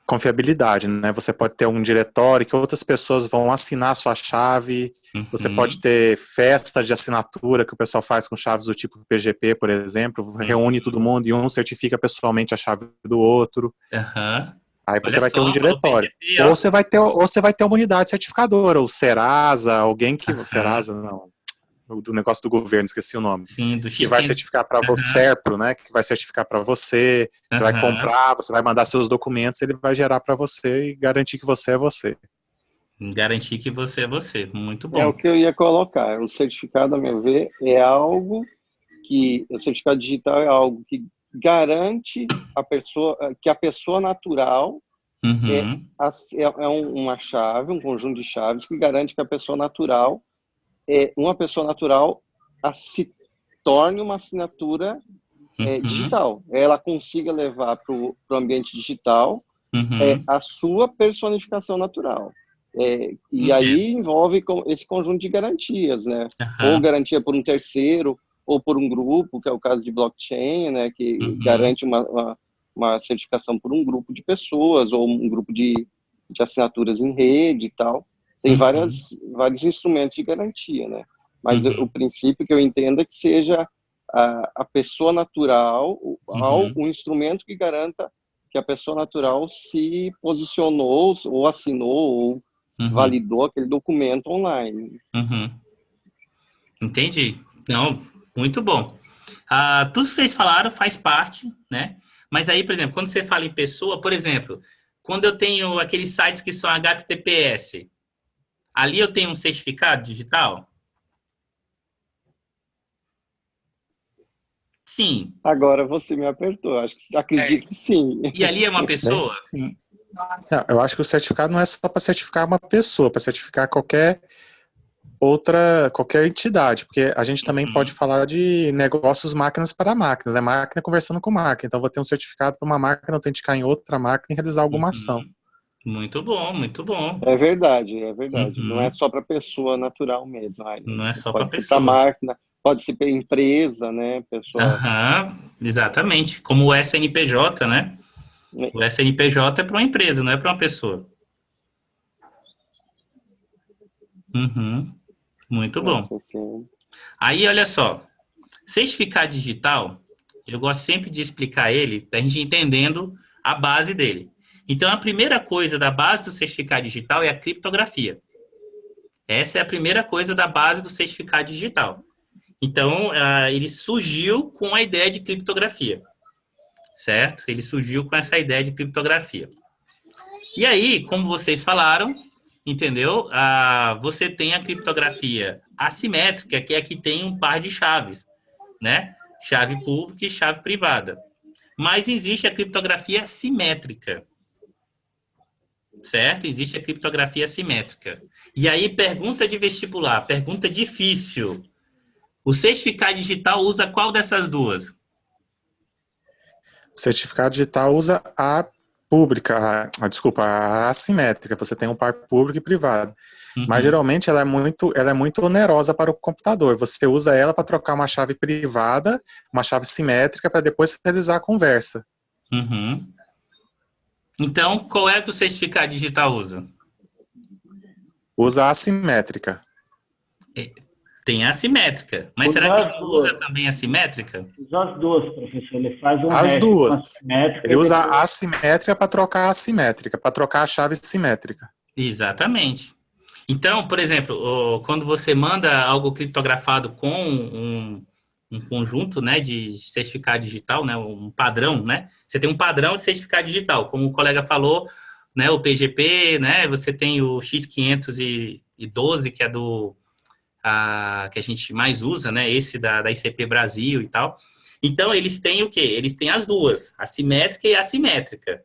confiabilidade, né? Você pode ter um diretório que outras pessoas vão assinar a sua chave. Você pode ter festas de assinatura que o pessoal faz com chaves do tipo PGP, por exemplo. Reúne todo mundo e um certifica pessoalmente a chave do outro. Aí você vai ter um diretório. PGP, ou você vai ter uma unidade certificadora, ou Serasa, alguém que... Serasa, não. Do negócio do governo, esqueci o nome. Sim, do que vai certificar para você, Serpro, né? Que vai certificar para você. Você vai comprar, você vai mandar seus documentos, ele vai gerar para você e garantir que você é você. Garantir que você é você. Muito bom. É o que eu ia colocar. O certificado, a meu ver, é algo que... O certificado digital é algo que garante que a pessoa natural é uma chave, um conjunto de chaves que garante que a pessoa natural uma pessoa natural se torne uma assinatura digital. Ela consiga levar para o ambiente digital a sua personificação natural. E aí envolve esse conjunto de garantias, né? Ou garantia por um terceiro, ou por um grupo, que é o caso de blockchain, né? Que garante uma certificação por um grupo de pessoas, ou um grupo de assinaturas em rede e tal. Tem vários instrumentos de garantia, né? Mas o princípio que eu entendo é que seja a pessoa natural, um instrumento que garanta que a pessoa natural se posicionou, ou assinou, ou validou aquele documento online. Entendi. Não, muito bom. Tudo que vocês falaram faz parte, né? Mas aí, por exemplo, quando você fala em pessoa, por exemplo, quando eu tenho aqueles sites que são HTTPS, ali eu tenho um certificado digital? Sim. Agora você me apertou. Acredito que sim. E ali é uma pessoa? Sim. Não, eu acho que o certificado não é só para certificar uma pessoa, para certificar qualquer entidade, porque a gente também pode falar de negócios máquinas para máquinas, é máquina conversando com máquina, então vou ter um certificado para uma máquina autenticar em outra máquina e realizar alguma ação. Muito bom, muito bom. É verdade, é verdade. Não é só para pessoa natural mesmo. Não é só para pessoa. Pode ser para máquina, pode ser para empresa, né? Pessoa. Exatamente. Como o SNPJ, né? O SNPJ é para uma empresa, não é para uma pessoa. Muito bom. Aí, olha só. Certificado digital, eu gosto sempre de explicar ele, para a gente entendendo a base dele. Então, a primeira coisa da base do certificado digital é a criptografia. Essa é a primeira coisa da base do certificado digital. Então, ele surgiu com a ideia de criptografia. Certo? Ele surgiu com essa ideia de criptografia. E aí, como vocês falaram, entendeu? Você tem a criptografia assimétrica, que é a que tem um par de chaves, né? Chave pública e chave privada. Mas existe a criptografia simétrica. Certo? Existe a criptografia simétrica. E aí, pergunta de vestibular, pergunta difícil. O certificado digital usa qual dessas duas? O certificado digital usa a pública, a assimétrica. Você tem um par público e privado. Mas geralmente ela é muito onerosa para o computador. Você usa ela para trocar uma chave privada, uma chave simétrica, para depois realizar a conversa. Então, qual é que o certificado digital usa? Usa a assimétrica. Tem a assimétrica. Mas será que ele usa também a assimétrica? Usa as duas, professor. Ele faz um as duas. Ele usa depois... a assimétrica para trocar a assimétrica, para trocar a chave simétrica. Exatamente. Então, por exemplo, quando você manda algo criptografado com um conjunto, né, de certificado digital, né, um padrão, né? Você tem um padrão de certificado digital, como o colega falou, né, o PGP, né? Você tem o X512, que é que a gente mais usa, né? Esse da ICP Brasil e tal. Então, eles têm o quê? Eles têm as duas, a simétrica e a assimétrica.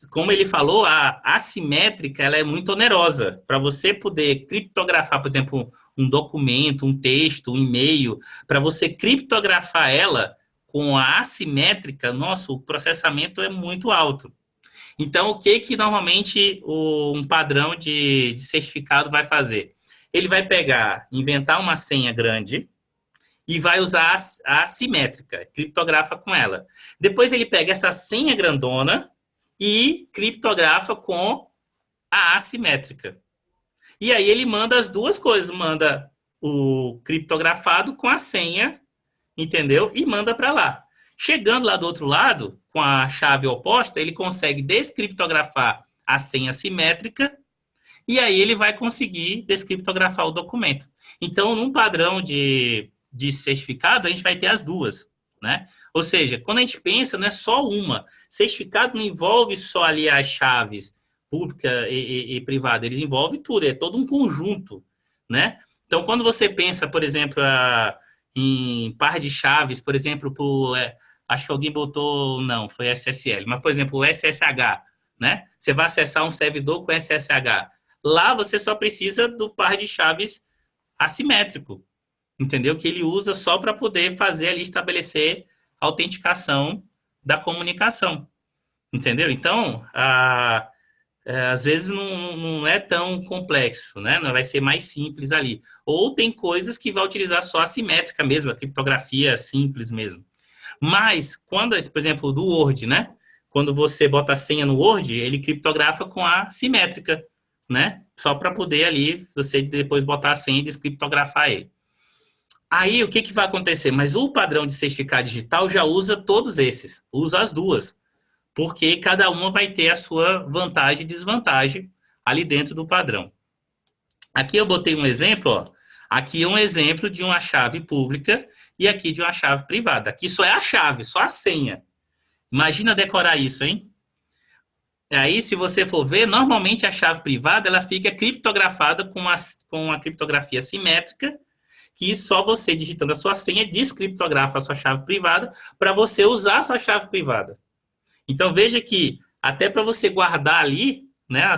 Como ele falou, a assimétrica ela é muito onerosa. Para você poder criptografar, por exemplo, um documento, um texto, um e-mail, para você criptografar ela com a assimétrica, o processamento é muito alto. Então, o que normalmente um padrão de certificado vai fazer? Ele vai inventar uma senha grande e vai usar a assimétrica, criptografa com ela. Depois ele pega essa senha grandona e criptografa com a assimétrica. E aí ele manda as duas coisas, manda o criptografado com a senha, entendeu? E manda para lá. Chegando lá do outro lado, com a chave oposta, ele consegue descriptografar a senha simétrica e aí ele vai conseguir descriptografar o documento. Então, num padrão de certificado, a gente vai ter as duas, né? Ou seja, quando a gente pensa, não é só uma. Certificado não envolve só ali as chaves pública e privada, eles envolvem tudo, é todo um conjunto, né? Então, quando você pensa, por exemplo, em par de chaves, por exemplo, acho que alguém botou, não, foi SSL, mas, por exemplo, o SSH, né? Você vai acessar um servidor com SSH. Lá você só precisa do par de chaves assimétrico, entendeu? Que ele usa só para poder fazer ali, estabelecer a autenticação da comunicação, entendeu? Então, às vezes não é tão complexo, né? Não vai ser mais simples ali. Ou tem coisas que vai utilizar só a simétrica mesmo, a criptografia simples mesmo. Mas, quando, por exemplo, do Word, né? Quando você bota a senha no Word, ele criptografa com a simétrica, né? Só para poder ali, você depois botar a senha e descriptografar ele. Aí, o que vai acontecer? Mas o padrão de certificado digital já usa todos esses, usa as duas, porque cada uma vai ter a sua vantagem e desvantagem ali dentro do padrão. Aqui eu botei um exemplo, ó. Aqui é um exemplo de uma chave pública e aqui de uma chave privada. Aqui só é a chave, só a senha. Imagina decorar isso, hein? Aí, se você for ver, normalmente a chave privada ela fica criptografada com uma criptografia simétrica, que só você digitando a sua senha descriptografa a sua chave privada para você usar a sua chave privada. Então, veja que até para você guardar ali, né, a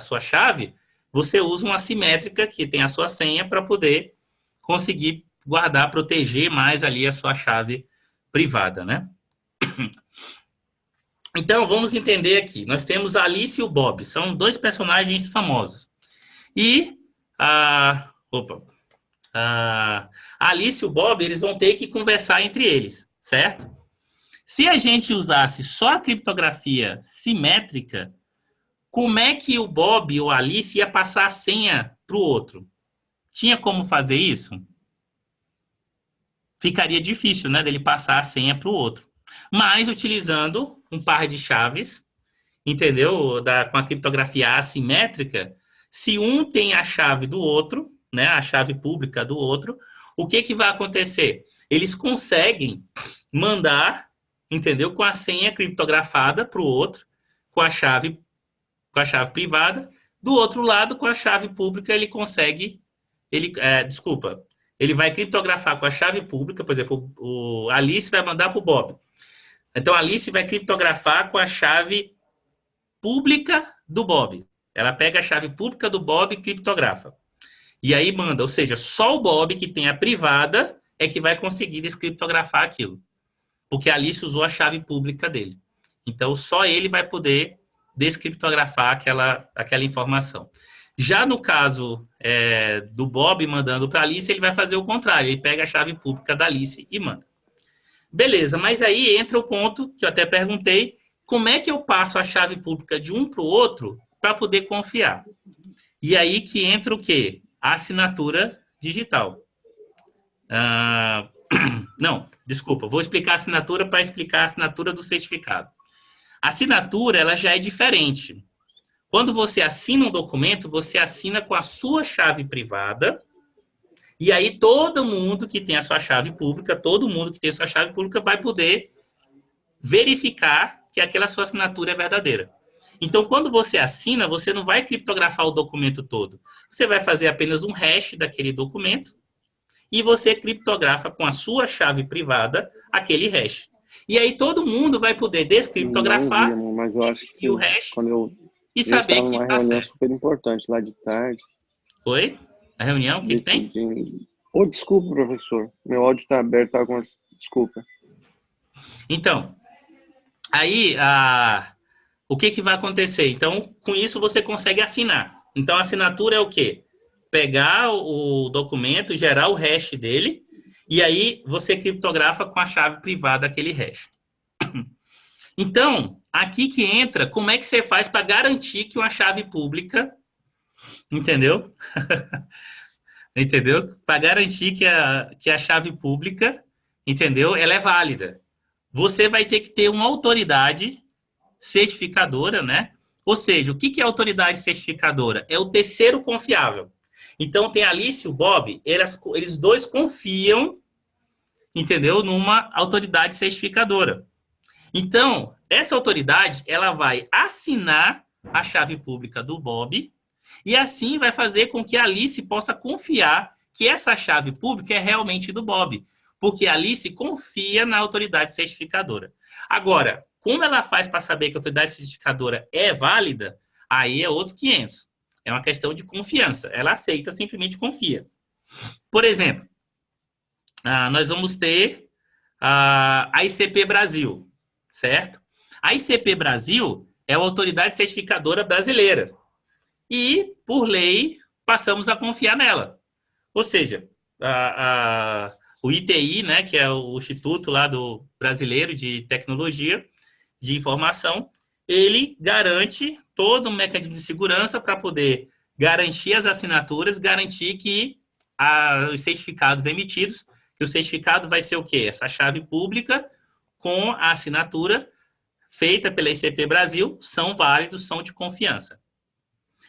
sua chave, você usa uma simétrica que tem a sua senha para poder conseguir guardar, proteger mais ali a sua chave privada, né? Então, vamos entender aqui. Nós temos a Alice e o Bob. São dois personagens famosos. E a Alice e o Bob, eles vão ter que conversar entre eles, certo? Se a gente usasse só a criptografia simétrica, como é que o Bob ou a Alice ia passar a senha para o outro? Tinha como fazer isso? Ficaria difícil, né, dele passar a senha para o outro. Mas utilizando um par de chaves, entendeu? Com a criptografia assimétrica, se um tem a chave do outro, né, a chave pública do outro, o que vai acontecer? Eles conseguem mandar, entendeu? Com a senha criptografada para o outro, com a chave privada. Do outro lado, com a chave pública, ele consegue... ele vai criptografar com a chave pública, por exemplo, o Alice vai mandar para o Bob. Então, a Alice vai criptografar com a chave pública do Bob. Ela pega a chave pública do Bob e criptografa. E aí manda, ou seja, só o Bob que tem a privada é que vai conseguir descriptografar aquilo. Porque a Alice usou a chave pública dele. Então, só ele vai poder descriptografar aquela informação. Já no caso do Bob mandando para a Alice, ele vai fazer o contrário. Ele pega a chave pública da Alice e manda. Beleza, mas aí entra o ponto que eu até perguntei, como é que eu passo a chave pública de um para o outro para poder confiar? E aí que entra o quê? A assinatura digital. Não, desculpa, vou explicar a assinatura para explicar a assinatura do certificado. A assinatura, ela já é diferente. Quando você assina um documento, você assina com a sua chave privada, e aí todo mundo que tem a sua chave pública, vai poder verificar que aquela sua assinatura é verdadeira. Então, quando você assina, você não vai criptografar o documento todo. Você vai fazer apenas um hash daquele documento e você criptografa com a sua chave privada aquele hash. E aí todo mundo vai poder descriptografar mas eu acho que o hash e eu saber estava que numa está reunião certo. super importante lá de tarde. Oi? A reunião? O que tem? Desculpa, professor. Meu áudio está aberto. Desculpa. Então, aí, o que vai acontecer? Então, com isso, você consegue assinar. Então, a assinatura é o quê? Pegar o documento, gerar o hash dele, e aí você criptografa com a chave privada aquele hash. Então, aqui que entra, como é que você faz para garantir que uma chave pública, entendeu? Entendeu? Para garantir que a chave pública, entendeu? Ela é válida. Você vai ter que ter uma autoridade certificadora, né? Ou seja, o que é autoridade certificadora? É o terceiro confiável. Então, tem a Alice e o Bob, eles dois confiam, entendeu? Numa autoridade certificadora. Então, essa autoridade, ela vai assinar a chave pública do Bob e assim vai fazer com que a Alice possa confiar que essa chave pública é realmente do Bob, porque a Alice confia na autoridade certificadora. Agora, como ela faz para saber que a autoridade certificadora é válida, aí é outros 500. É uma questão de confiança. Ela aceita, simplesmente confia. Por exemplo, nós vamos ter a ICP Brasil, certo? A ICP Brasil é a autoridade certificadora brasileira. E, por lei, passamos a confiar nela. Ou seja, o ITI, né, que é o Instituto lá do Brasileiro de Tecnologia de Informação, ele garante todo um mecanismo de segurança para poder garantir as assinaturas, garantir que os certificados emitidos, que o certificado vai ser o quê? Essa chave pública com a assinatura feita pela ICP Brasil, são válidos, são de confiança.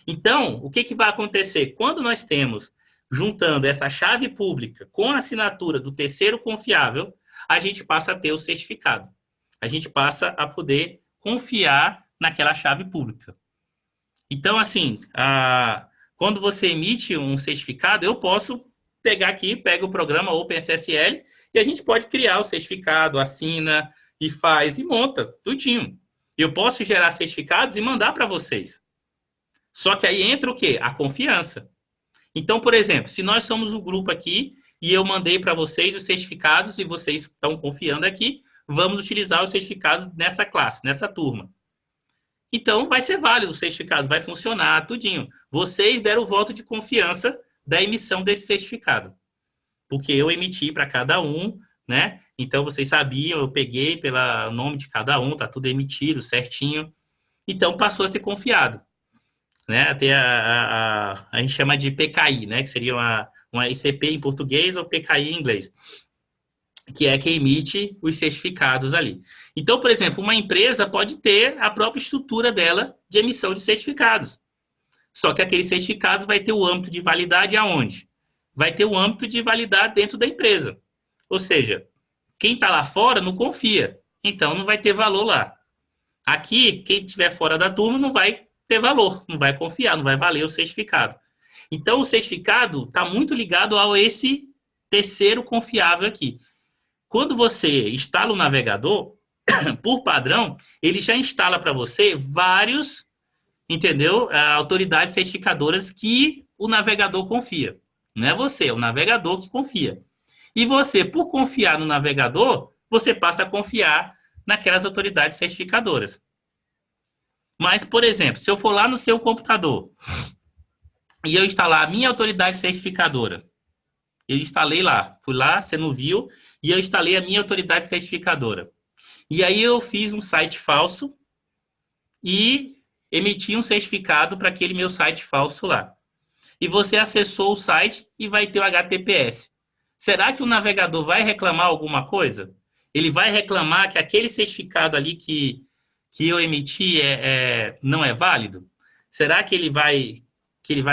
Então, o que vai acontecer? Quando nós temos juntando essa chave pública com a assinatura do terceiro confiável, a gente passa a ter o certificado. A gente passa a poder confiar naquela chave pública. Então, assim, quando você emite um certificado, eu posso pegar aqui, pega o programa OpenSSL e a gente pode criar o certificado, assina e faz e monta tudinho. Eu posso gerar certificados e mandar para vocês. Só que aí entra o quê? A confiança. Então, por exemplo, se nós somos um grupo aqui e eu mandei para vocês os certificados e vocês estão confiando aqui, vamos utilizar os certificados nessa classe, nessa turma. Então, vai ser válido o certificado, vai funcionar, tudinho. Vocês deram o voto de confiança da emissão desse certificado. Porque eu emiti para cada um, né? Então, vocês sabiam, eu peguei pelo nome de cada um, tá tudo emitido certinho. Então, passou a ser confiado. Né? Até a gente chama de PKI, né? Que seria uma ICP em português ou PKI em inglês, que é quem emite os certificados ali. Então, por exemplo, uma empresa pode ter a própria estrutura dela de emissão de certificados. Só que aqueles certificados vai ter o âmbito de validade aonde? Vai ter o âmbito de validade dentro da empresa. Ou seja, quem está lá fora não confia, então não vai ter valor lá. Aqui, quem estiver fora da turma não vai ter valor, não vai confiar, não vai valer o certificado. Então, o certificado está muito ligado a esse terceiro confiável aqui. Quando você instala o navegador, por padrão, ele já instala para você vários, entendeu? Autoridades certificadoras que o navegador confia. Não é você, é o navegador que confia. E você, por confiar no navegador, você passa a confiar naquelas autoridades certificadoras. Mas, por exemplo, se eu for lá no seu computador e eu instalar a minha autoridade certificadora, eu instalei lá, fui lá, você não viu, e eu instalei a minha autoridade certificadora. E aí eu fiz um site falso e emiti um certificado para aquele meu site falso lá. E você acessou o site e vai ter o HTTPS. Será que o navegador vai reclamar alguma coisa? Ele vai reclamar que aquele certificado ali que eu emiti não é válido? Será que ele vai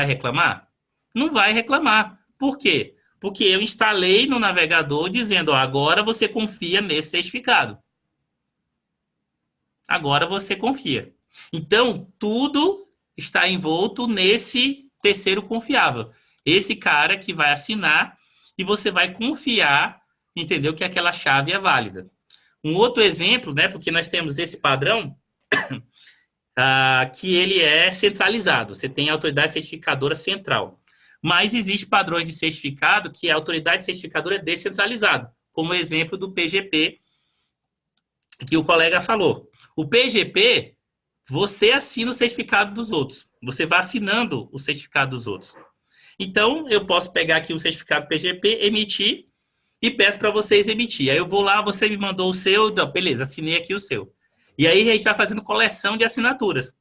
reclamar? Não vai reclamar. Por quê? Porque eu instalei no navegador dizendo, ó, agora você confia nesse certificado. Agora você confia. Então, tudo está envolto nesse terceiro confiável. Esse cara que vai assinar e você vai confiar, entendeu, que aquela chave é válida. Um outro exemplo, né, porque nós temos esse padrão, que ele é centralizado. Você tem a autoridade certificadora central. Mas existe padrões de certificado que a autoridade certificadora é descentralizada, como o exemplo do PGP, que o colega falou. O PGP, você assina o certificado dos outros. Você vai assinando o certificado dos outros. Então, eu posso pegar aqui o certificado PGP, emitir, e peço para vocês emitir. Aí eu vou lá, você me mandou o seu, beleza, assinei aqui o seu. E aí a gente vai fazendo coleção de assinaturas.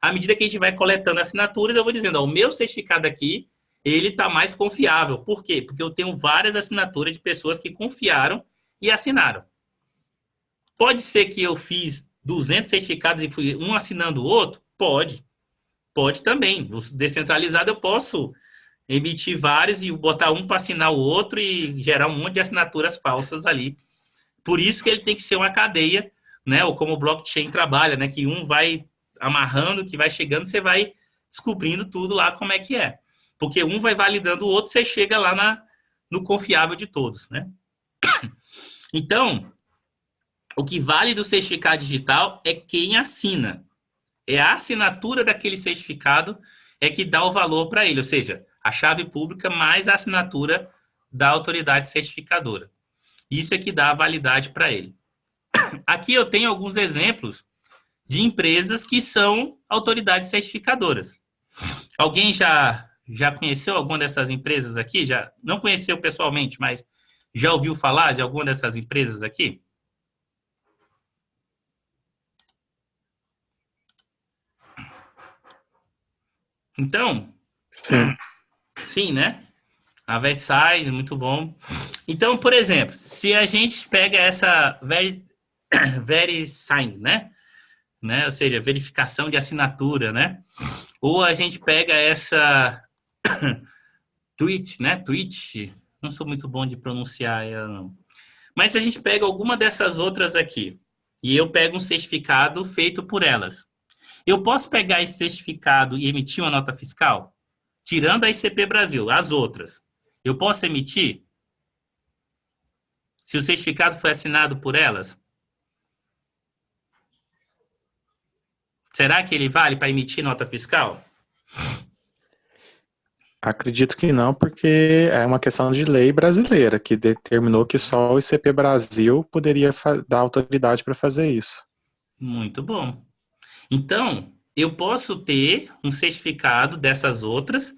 À medida que a gente vai coletando assinaturas, eu vou dizendo, ó, o meu certificado aqui, ele está mais confiável. Por quê? Porque eu tenho várias assinaturas de pessoas que confiaram e assinaram. Pode ser que eu fiz 200 certificados e fui um assinando o outro? Pode. Pode também. No descentralizado eu posso emitir vários e botar um para assinar o outro e gerar um monte de assinaturas falsas ali. Por isso que ele tem que ser uma cadeia, né? Ou como o blockchain trabalha, né? Que um vai amarrando, que vai chegando, você vai descobrindo tudo lá como é que é. Porque um vai validando o outro, você chega lá no confiável de todos, né? Então, o que vale do certificado digital é quem assina. É a assinatura daquele certificado é que dá o valor para ele, ou seja, a chave pública mais a assinatura da autoridade certificadora. Isso é que dá a validade para ele. Aqui eu tenho alguns exemplos de empresas que são autoridades certificadoras. Alguém já conheceu alguma dessas empresas aqui? Já não conheceu pessoalmente, mas já ouviu falar de alguma dessas empresas aqui? Então, sim, né? A VeriSign, muito bom. Então, por exemplo, se a gente pega essa VeriSign, né? Ou seja, verificação de assinatura, né? Ou a gente pega essa Tweet, né? Tweet. Não sou muito bom de pronunciar ela, não. Mas se a gente pega alguma dessas outras aqui, e eu pego um certificado feito por elas, eu posso pegar esse certificado e emitir uma nota fiscal? Tirando a ICP Brasil, as outras. Eu posso emitir? Se o certificado foi assinado por elas? Será que ele vale para emitir nota fiscal? Acredito que não, porque é uma questão de lei brasileira, que determinou que só o ICP Brasil poderia dar autoridade para fazer isso. Muito bom. Então, eu posso ter um certificado dessas outras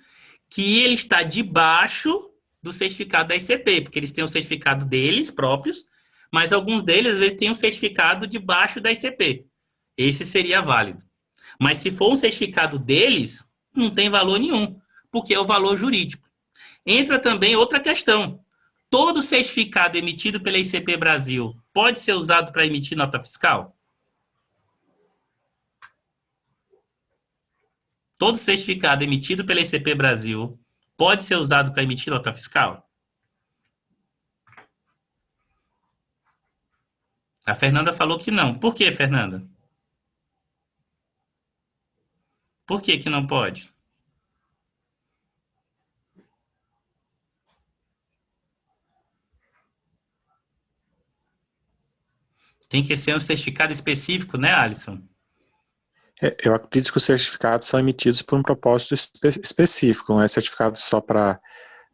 que ele está debaixo do certificado da ICP, porque eles têm o certificado deles próprios, mas alguns deles, às vezes, têm um certificado debaixo da ICP. Esse seria válido. Mas se for um certificado deles, não tem valor nenhum, porque é o valor jurídico. Entra também outra questão. Todo certificado emitido pela ICP Brasil pode ser usado para emitir nota fiscal? Todo certificado emitido pela ICP Brasil pode ser usado para emitir nota fiscal? A Fernanda falou que não. Por que, Fernanda? Por que que não pode? Tem que ser um certificado específico, né, Alisson? Eu acredito que os certificados são emitidos por um propósito específico, não é certificado só para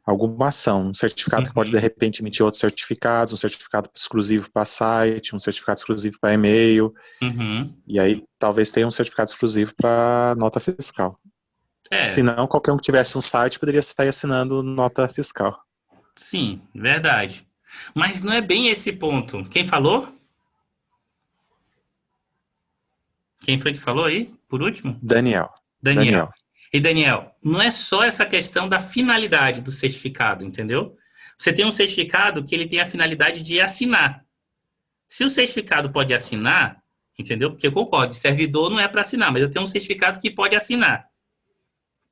alguma ação. Um certificado que pode, de repente, emitir outros certificados, um certificado exclusivo para site, um certificado exclusivo para e-mail, e aí talvez tenha um certificado exclusivo para nota fiscal. Se não, qualquer um que tivesse um site poderia sair assinando nota fiscal. Sim, verdade. Mas não é bem esse ponto. Quem falou? Quem foi que falou aí, por último? Daniel. E Daniel, não é só essa questão da finalidade do certificado, entendeu? Você tem um certificado que ele tem a finalidade de assinar. Se o certificado pode assinar, entendeu? Porque eu concordo, servidor não é para assinar, mas eu tenho um certificado que pode assinar.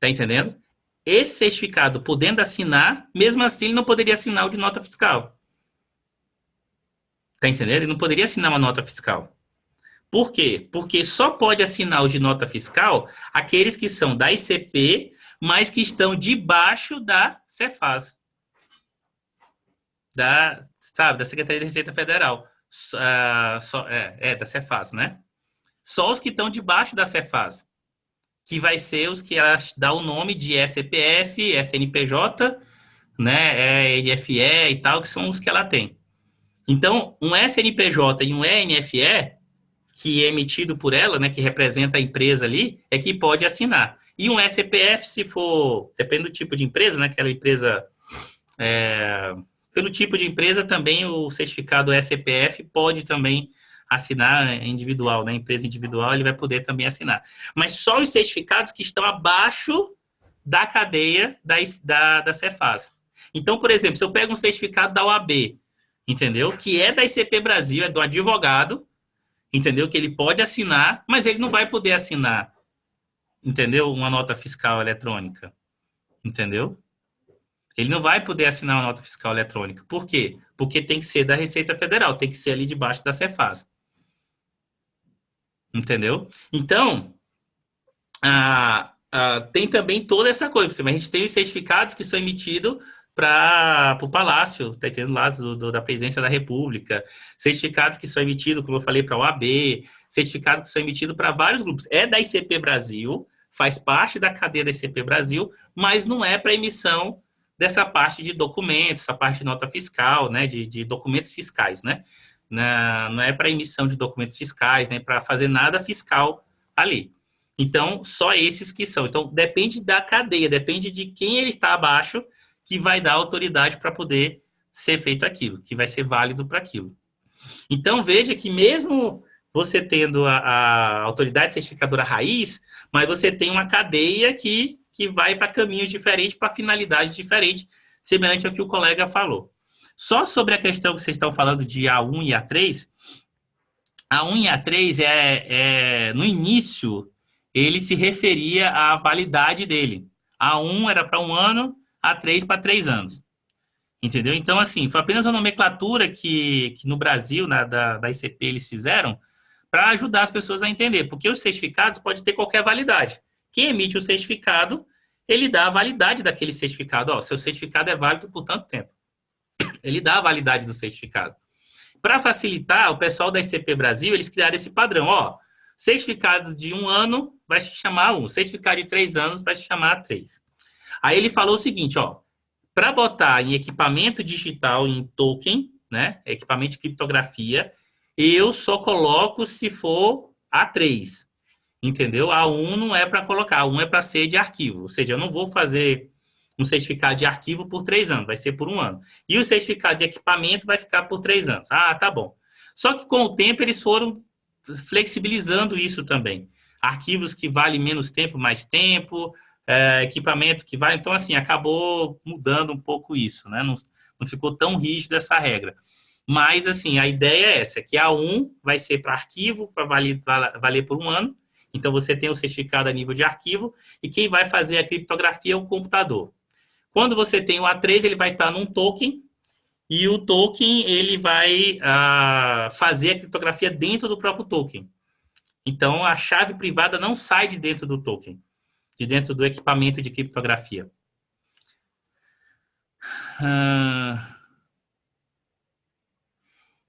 Tá entendendo? Esse certificado podendo assinar, mesmo assim ele não poderia assinar o de nota fiscal. Tá entendendo? Ele não poderia assinar uma nota fiscal. Por quê? Porque só pode assinar os de nota fiscal aqueles que são da ICP, mas que estão debaixo da Cefaz. Da Secretaria da Receita Federal. Da Cefaz, né? Só os que estão debaixo da Cefaz, que vai ser os que ela dá o nome de SCPF, SNPJ, né, NFE e tal, que são os que ela tem. Então, um SNPJ e um ENFE, que é emitido por ela, né, que representa a empresa ali, é que pode assinar. E um SCPF, se for, depende do tipo de empresa, né, aquela empresa, pelo tipo de empresa também o certificado SCPF pode também assinar individual, né, empresa individual, ele vai poder também assinar. Mas só os certificados que estão abaixo da cadeia da Cefaz. Então, por exemplo, se eu pego um certificado da OAB, entendeu, que é da ICP Brasil, é do advogado, entendeu? Que ele pode assinar, mas ele não vai poder assinar, entendeu? Uma nota fiscal eletrônica, entendeu? Ele não vai poder assinar uma nota fiscal eletrônica. Por quê? Porque tem que ser da Receita Federal, tem que ser ali debaixo da Cefaz. Entendeu? Então, tem também toda essa coisa. A gente tem os certificados que são emitidos para o Palácio, tá entendendo? Lá da Presidência da República, certificados que são emitidos, como eu falei, para a OAB, certificados que são emitidos para vários grupos. É da ICP Brasil, faz parte da cadeia da ICP Brasil, mas não é para emissão dessa parte de documentos, essa parte de nota fiscal, né, de documentos fiscais, né? Não é para emissão de documentos fiscais, nem para fazer nada fiscal ali. Então, só esses que são. Então, depende da cadeia, depende de quem ele está abaixo, que vai dar autoridade para poder ser feito aquilo, que vai ser válido para aquilo. Então, veja que mesmo você tendo a autoridade certificadora raiz, mas você tem uma cadeia que vai para caminhos diferentes, para finalidades diferentes, semelhante ao que o colega falou. Só sobre a questão que vocês estão falando de A1 e A3, A1 e A3, no início, ele se referia à validade dele. A1 era para 1 ano, A3 para 3 anos. Entendeu? Então, assim, foi apenas uma nomenclatura que no Brasil, da ICP, eles fizeram para ajudar as pessoas a entender, porque os certificados podem ter qualquer validade. Quem emite o certificado, ele dá a validade daquele certificado. Ó, seu certificado é válido por tanto tempo. Ele dá a validade do certificado. Para facilitar, o pessoal da ICP Brasil, eles criaram esse padrão. Ó, certificado de 1 ano vai se chamar 1, certificado de 3 anos vai se chamar 3. Aí ele falou o seguinte, ó, para botar em equipamento digital, em token, né, equipamento de criptografia, eu só coloco se for A3, entendeu? A1 não é para colocar, A1 é para ser de arquivo, ou seja, eu não vou fazer um certificado de arquivo por 3 anos, vai ser por 1 ano. E o certificado de equipamento vai ficar por 3 anos. Ah, tá bom. Só que com o tempo eles foram flexibilizando isso também. Arquivos que valem menos tempo, mais tempo, equipamento que vale. Então, assim, acabou mudando um pouco isso, né? Não ficou tão rígido essa regra. Mas, assim, a ideia é essa, que a 1 vai ser para arquivo, para valer por 1 ano. Então, você tem o certificado a nível de arquivo e quem vai fazer a criptografia é o computador. Quando você tem o A3, ele vai estar num token e o token ele vai fazer a criptografia dentro do próprio token. Então, a chave privada não sai de dentro do token, de dentro do equipamento de criptografia.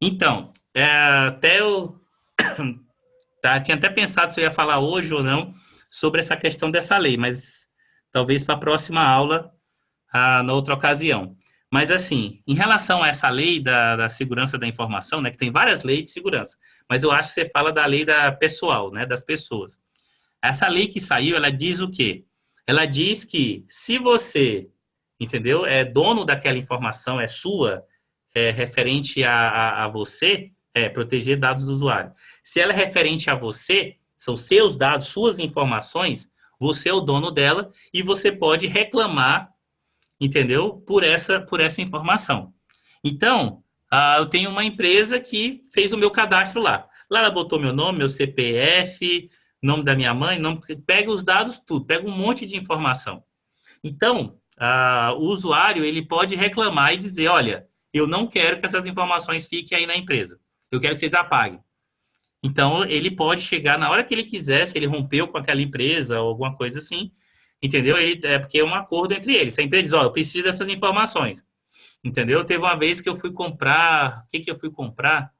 Então, até eu tinha até pensado se eu ia falar hoje ou não sobre essa questão dessa lei, mas talvez para a próxima aula, na outra ocasião. Mas, assim, em relação a essa lei da segurança da informação, né, que tem várias leis de segurança, mas eu acho que você fala da lei da pessoal, né, das pessoas. Essa lei que saiu, ela diz o quê? Ela diz que se você, entendeu, é dono daquela informação, é sua, é referente a você, proteger dados do usuário. Se ela é referente a você, são seus dados, suas informações, você é o dono dela e você pode reclamar, entendeu, por essa informação. Então, eu tenho uma empresa que fez o meu cadastro lá. Lá ela botou meu nome, meu CPF, nome da minha mãe, pega os dados, tudo, pega um monte de informação. Então, o usuário ele pode reclamar e dizer, olha, eu não quero que essas informações fiquem aí na empresa. Eu quero que vocês apaguem. Então, ele pode chegar na hora que ele quiser, se ele rompeu com aquela empresa ou alguma coisa assim, entendeu? Porque é um acordo entre eles. Se a empresa diz, eu preciso dessas informações. Entendeu? Teve uma vez que eu fui comprar... O que eu fui comprar?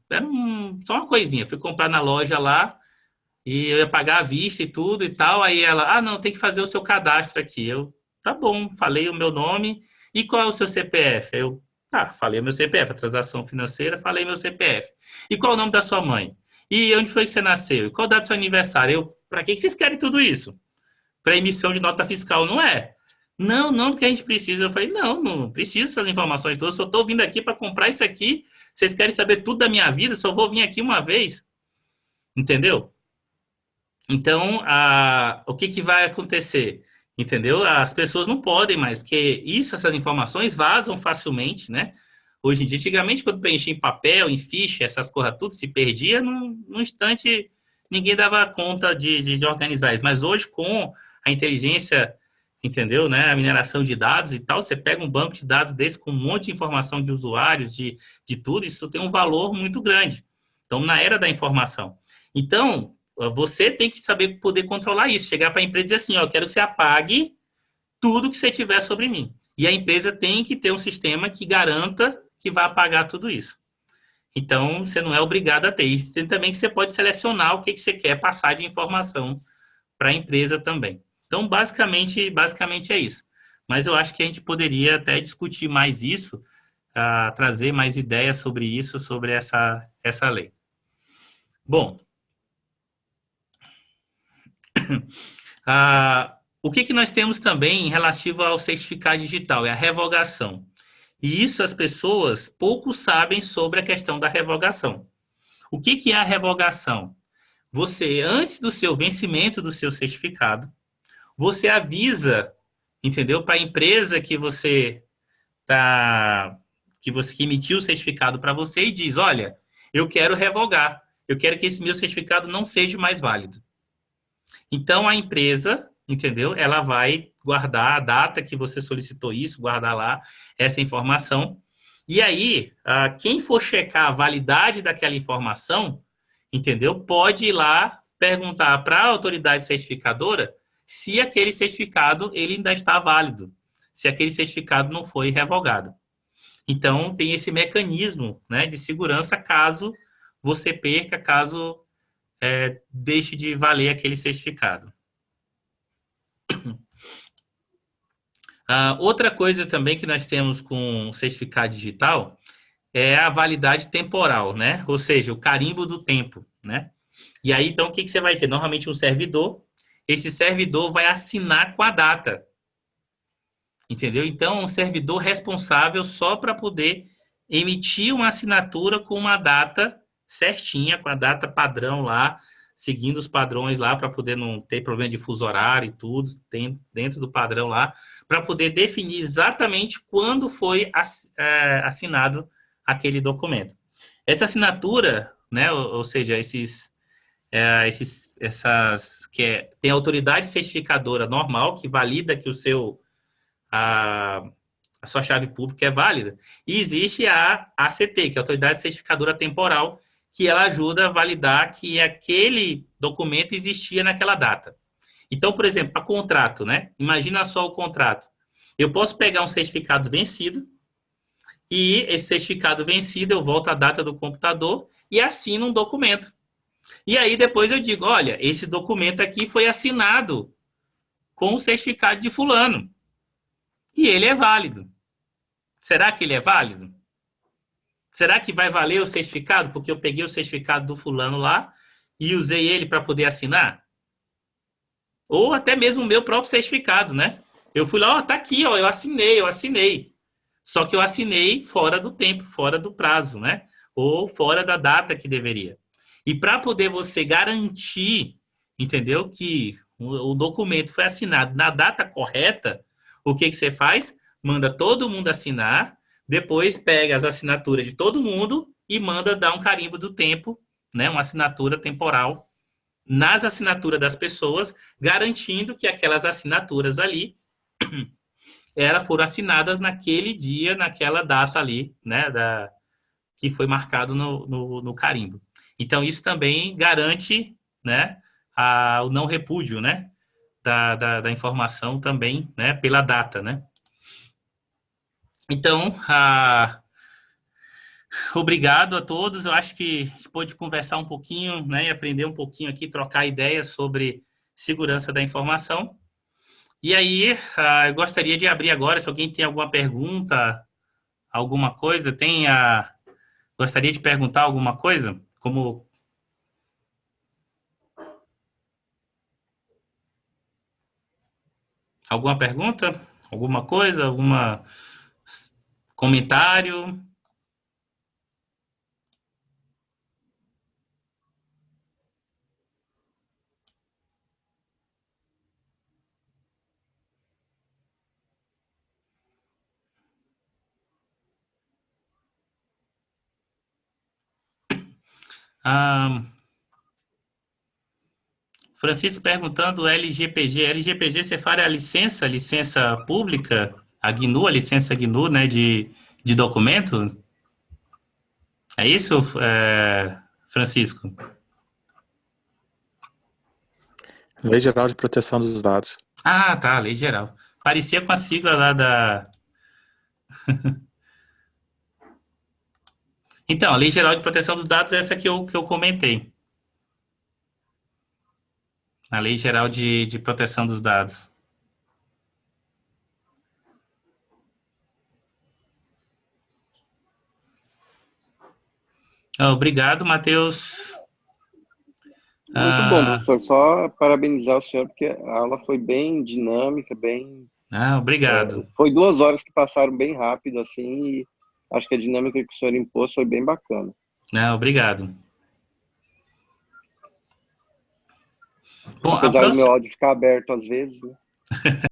Era só uma coisinha. Fui comprar na loja lá e eu ia pagar à vista e tudo e tal. Aí ela, não, tem que fazer o seu cadastro aqui. Eu, tá bom, falei o meu nome. E qual é o seu CPF? Eu, falei o meu CPF, a transação financeira, falei meu CPF. E qual é o nome da sua mãe? E onde foi que você nasceu? E qual a data do seu aniversário? Eu, para que vocês querem tudo isso? Para emissão de nota fiscal, não é? Não, porque a gente precisa. Eu falei, não preciso dessas informações todas, eu estou vindo aqui para comprar isso aqui, vocês querem saber tudo da minha vida, só vou vir aqui uma vez. Entendeu? Então, o que vai acontecer? Entendeu? As pessoas não podem mais, porque essas informações vazam facilmente, né? Hoje em dia, antigamente, quando preenchia em papel, em ficha, essas coisas tudo, se perdia, num instante, ninguém dava conta de organizar isso. Mas hoje, com a inteligência, entendeu, né? A mineração de dados e tal, você pega um banco de dados desse com um monte de informação de usuários, de tudo, isso tem um valor muito grande. Então, na era da informação. Então, você tem que saber poder controlar isso, chegar para a empresa e dizer assim, eu quero que você apague tudo que você tiver sobre mim. E a empresa tem que ter um sistema que garanta que vai apagar tudo isso. Então, você não é obrigado a ter. E tem também que você pode selecionar o que você quer passar de informação para a empresa também. Então, basicamente é isso. Mas eu acho que a gente poderia até discutir mais isso, trazer mais ideias sobre isso, sobre essa lei. Bom, o que nós temos também em relativo ao certificado digital? É a revogação. E isso as pessoas pouco sabem sobre a questão da revogação. O que é a revogação? Você, antes do seu vencimento do seu certificado, você avisa, entendeu, para a empresa que que emitiu o certificado para você e diz, olha, eu quero revogar, eu quero que esse meu certificado não seja mais válido. Então, a empresa, entendeu, ela vai guardar a data que você solicitou isso, guardar lá essa informação. E aí, quem for checar a validade daquela informação, entendeu? Pode ir lá perguntar para a autoridade certificadora se aquele certificado ele ainda está válido, se aquele certificado não foi revogado. Então, tem esse mecanismo, né, de segurança caso você perca, caso deixe de valer aquele certificado. Outra coisa também que nós temos com o certificado digital é a validade temporal, né? Ou seja, o carimbo do tempo, né? E aí, então, o que você vai ter? Normalmente um servidor, esse servidor vai assinar com a data, entendeu? Então, um servidor responsável só para poder emitir uma assinatura com uma data certinha, com a data padrão lá, seguindo os padrões lá, para poder não ter problema de fuso horário e tudo, tem dentro do padrão lá, para poder definir exatamente quando foi assinado aquele documento. Essa assinatura, né, ou seja, tem a autoridade certificadora normal, que valida que a sua chave pública é válida, e existe a ACT, que é a autoridade certificadora temporal, que ela ajuda a validar que aquele documento existia naquela data. Então, por exemplo, para contrato, né? Imagina só o contrato. Eu posso pegar um certificado vencido e esse certificado vencido eu volto à data do computador e assino um documento. E aí depois eu digo, olha, esse documento aqui foi assinado com o certificado de fulano. E ele é válido. Será que ele é válido? Será que vai valer o certificado? Porque eu peguei o certificado do fulano lá e usei ele para poder assinar? Ou até mesmo o meu próprio certificado, né? Eu fui lá, tá aqui, eu assinei. Só que eu assinei fora do tempo, fora do prazo, né? Ou fora da data que deveria. E para poder você garantir, entendeu? Que o documento foi assinado na data correta, o que você faz? Manda todo mundo assinar, depois pega as assinaturas de todo mundo e manda dar um carimbo do tempo, né? Uma assinatura temporal nas assinaturas das pessoas, garantindo que aquelas assinaturas ali foram assinadas naquele dia, naquela data ali, né? Que foi marcado no carimbo. Então, isso também garante, né, o não repúdio, né, da informação também, né, pela data, né. Então, obrigado a todos. Eu acho que a gente pôde conversar um pouquinho, né, e aprender um pouquinho aqui, trocar ideias sobre segurança da informação. E aí, eu gostaria de abrir agora, se alguém tem alguma pergunta, alguma coisa, gostaria de perguntar alguma coisa? Alguma pergunta? Alguma coisa? Algum comentário? Francisco perguntando LGPG. LGPG, você fala a licença pública, a GNU, a licença GNU, né, de documento? É isso, Francisco? Lei Geral de Proteção dos Dados. Ah, tá, Lei Geral. Parecia com a sigla lá da... Então, a Lei Geral de Proteção dos Dados é essa que eu comentei. A Lei Geral de Proteção dos Dados. Obrigado, Matheus. Muito bom, professor. Só parabenizar o senhor, porque a aula foi bem dinâmica, bem... Obrigado. Foi 2 horas que passaram bem rápido, assim, e acho que a dinâmica que o senhor impôs foi bem bacana. Obrigado. Bom, apesar do meu áudio ficar aberto às vezes, né?